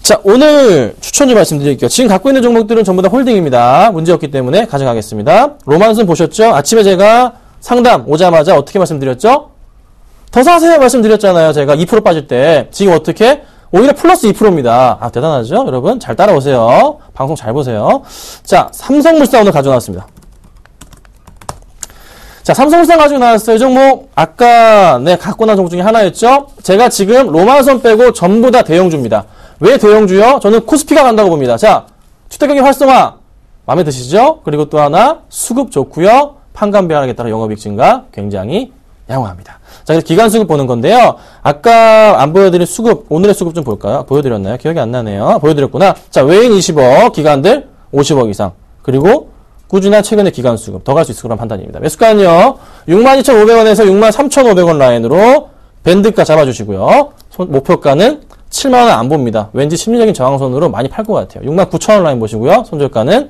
자, 오늘 추천 좀 말씀드릴게요. 지금 갖고 있는 종목들은 전부 다 홀딩입니다. 문제 없기 때문에 가져가겠습니다. 로만순 보셨죠? 아침에 제가 상담 오자마자 어떻게 말씀드렸죠? 더 사세요 말씀드렸잖아요. 제가 2% 빠질 때. 지금 어떻게? 오히려 플러스 2%입니다. 아, 대단하죠? 여러분, 잘 따라오세요. 방송 잘 보세요. 자, 삼성물산 오늘 가져놨습니다. 자, 삼성물산 가지고 나왔어요. 이 종목, 아까, 갖고 난 종목 중에 하나였죠? 제가 지금 로마선 빼고 전부 다 대형주입니다. 왜 대형주요? 저는 코스피가 간다고 봅니다. 자, 주택경기 활성화, 마음에 드시죠? 그리고 또 하나, 수급 좋고요. 판관 배열하기에 따라 영업이익 증가 굉장히 양호합니다. 자, 그래서 기간 수급 보는 건데요. 아까 안 보여드린 수급, 오늘의 수급 좀 볼까요? 보여드렸나요? 기억이 안 나네요. 보여드렸구나. 자, 외인 20억, 기간들 50억 이상. 그리고 꾸준한 최근의 기간 수급 더 갈 수 있을 거란 판단입니다. 매수가는요 62,500원에서 63,500원 라인으로 밴드가 잡아주시고요. 목표가는 7만원 안 봅니다. 왠지 심리적인 저항선으로 많이 팔 것 같아요. 69,000원 라인 보시고요. 손절가는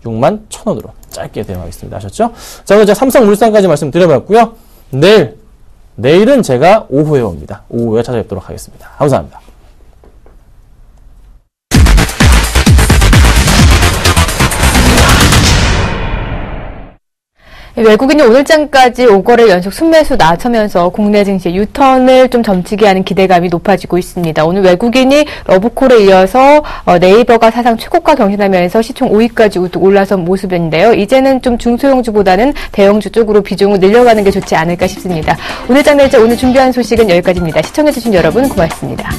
61,000원으로 짧게 대응하겠습니다. 아셨죠? 자, 그럼 제가 삼성물산까지 말씀드려봤고요. 내일은 제가 오후에 옵니다. 오후에 찾아뵙도록 하겠습니다. 감사합니다. 외국인이 오늘장까지 5거래 연속 순매수 나서면서 국내 증시 유턴을 좀 점치게 하는 기대감이 높아지고 있습니다. 오늘 외국인이 러브콜에 이어서 네이버가 사상 최고가 경신하면서 시총 5위까지 우뚝 올라선 모습인데요. 이제는 좀 중소형주보다는 대형주 쪽으로 비중을 늘려가는 게 좋지 않을까 싶습니다. 오늘 장날짜 오늘 준비한 소식은 여기까지입니다. 시청해주신 여러분 고맙습니다.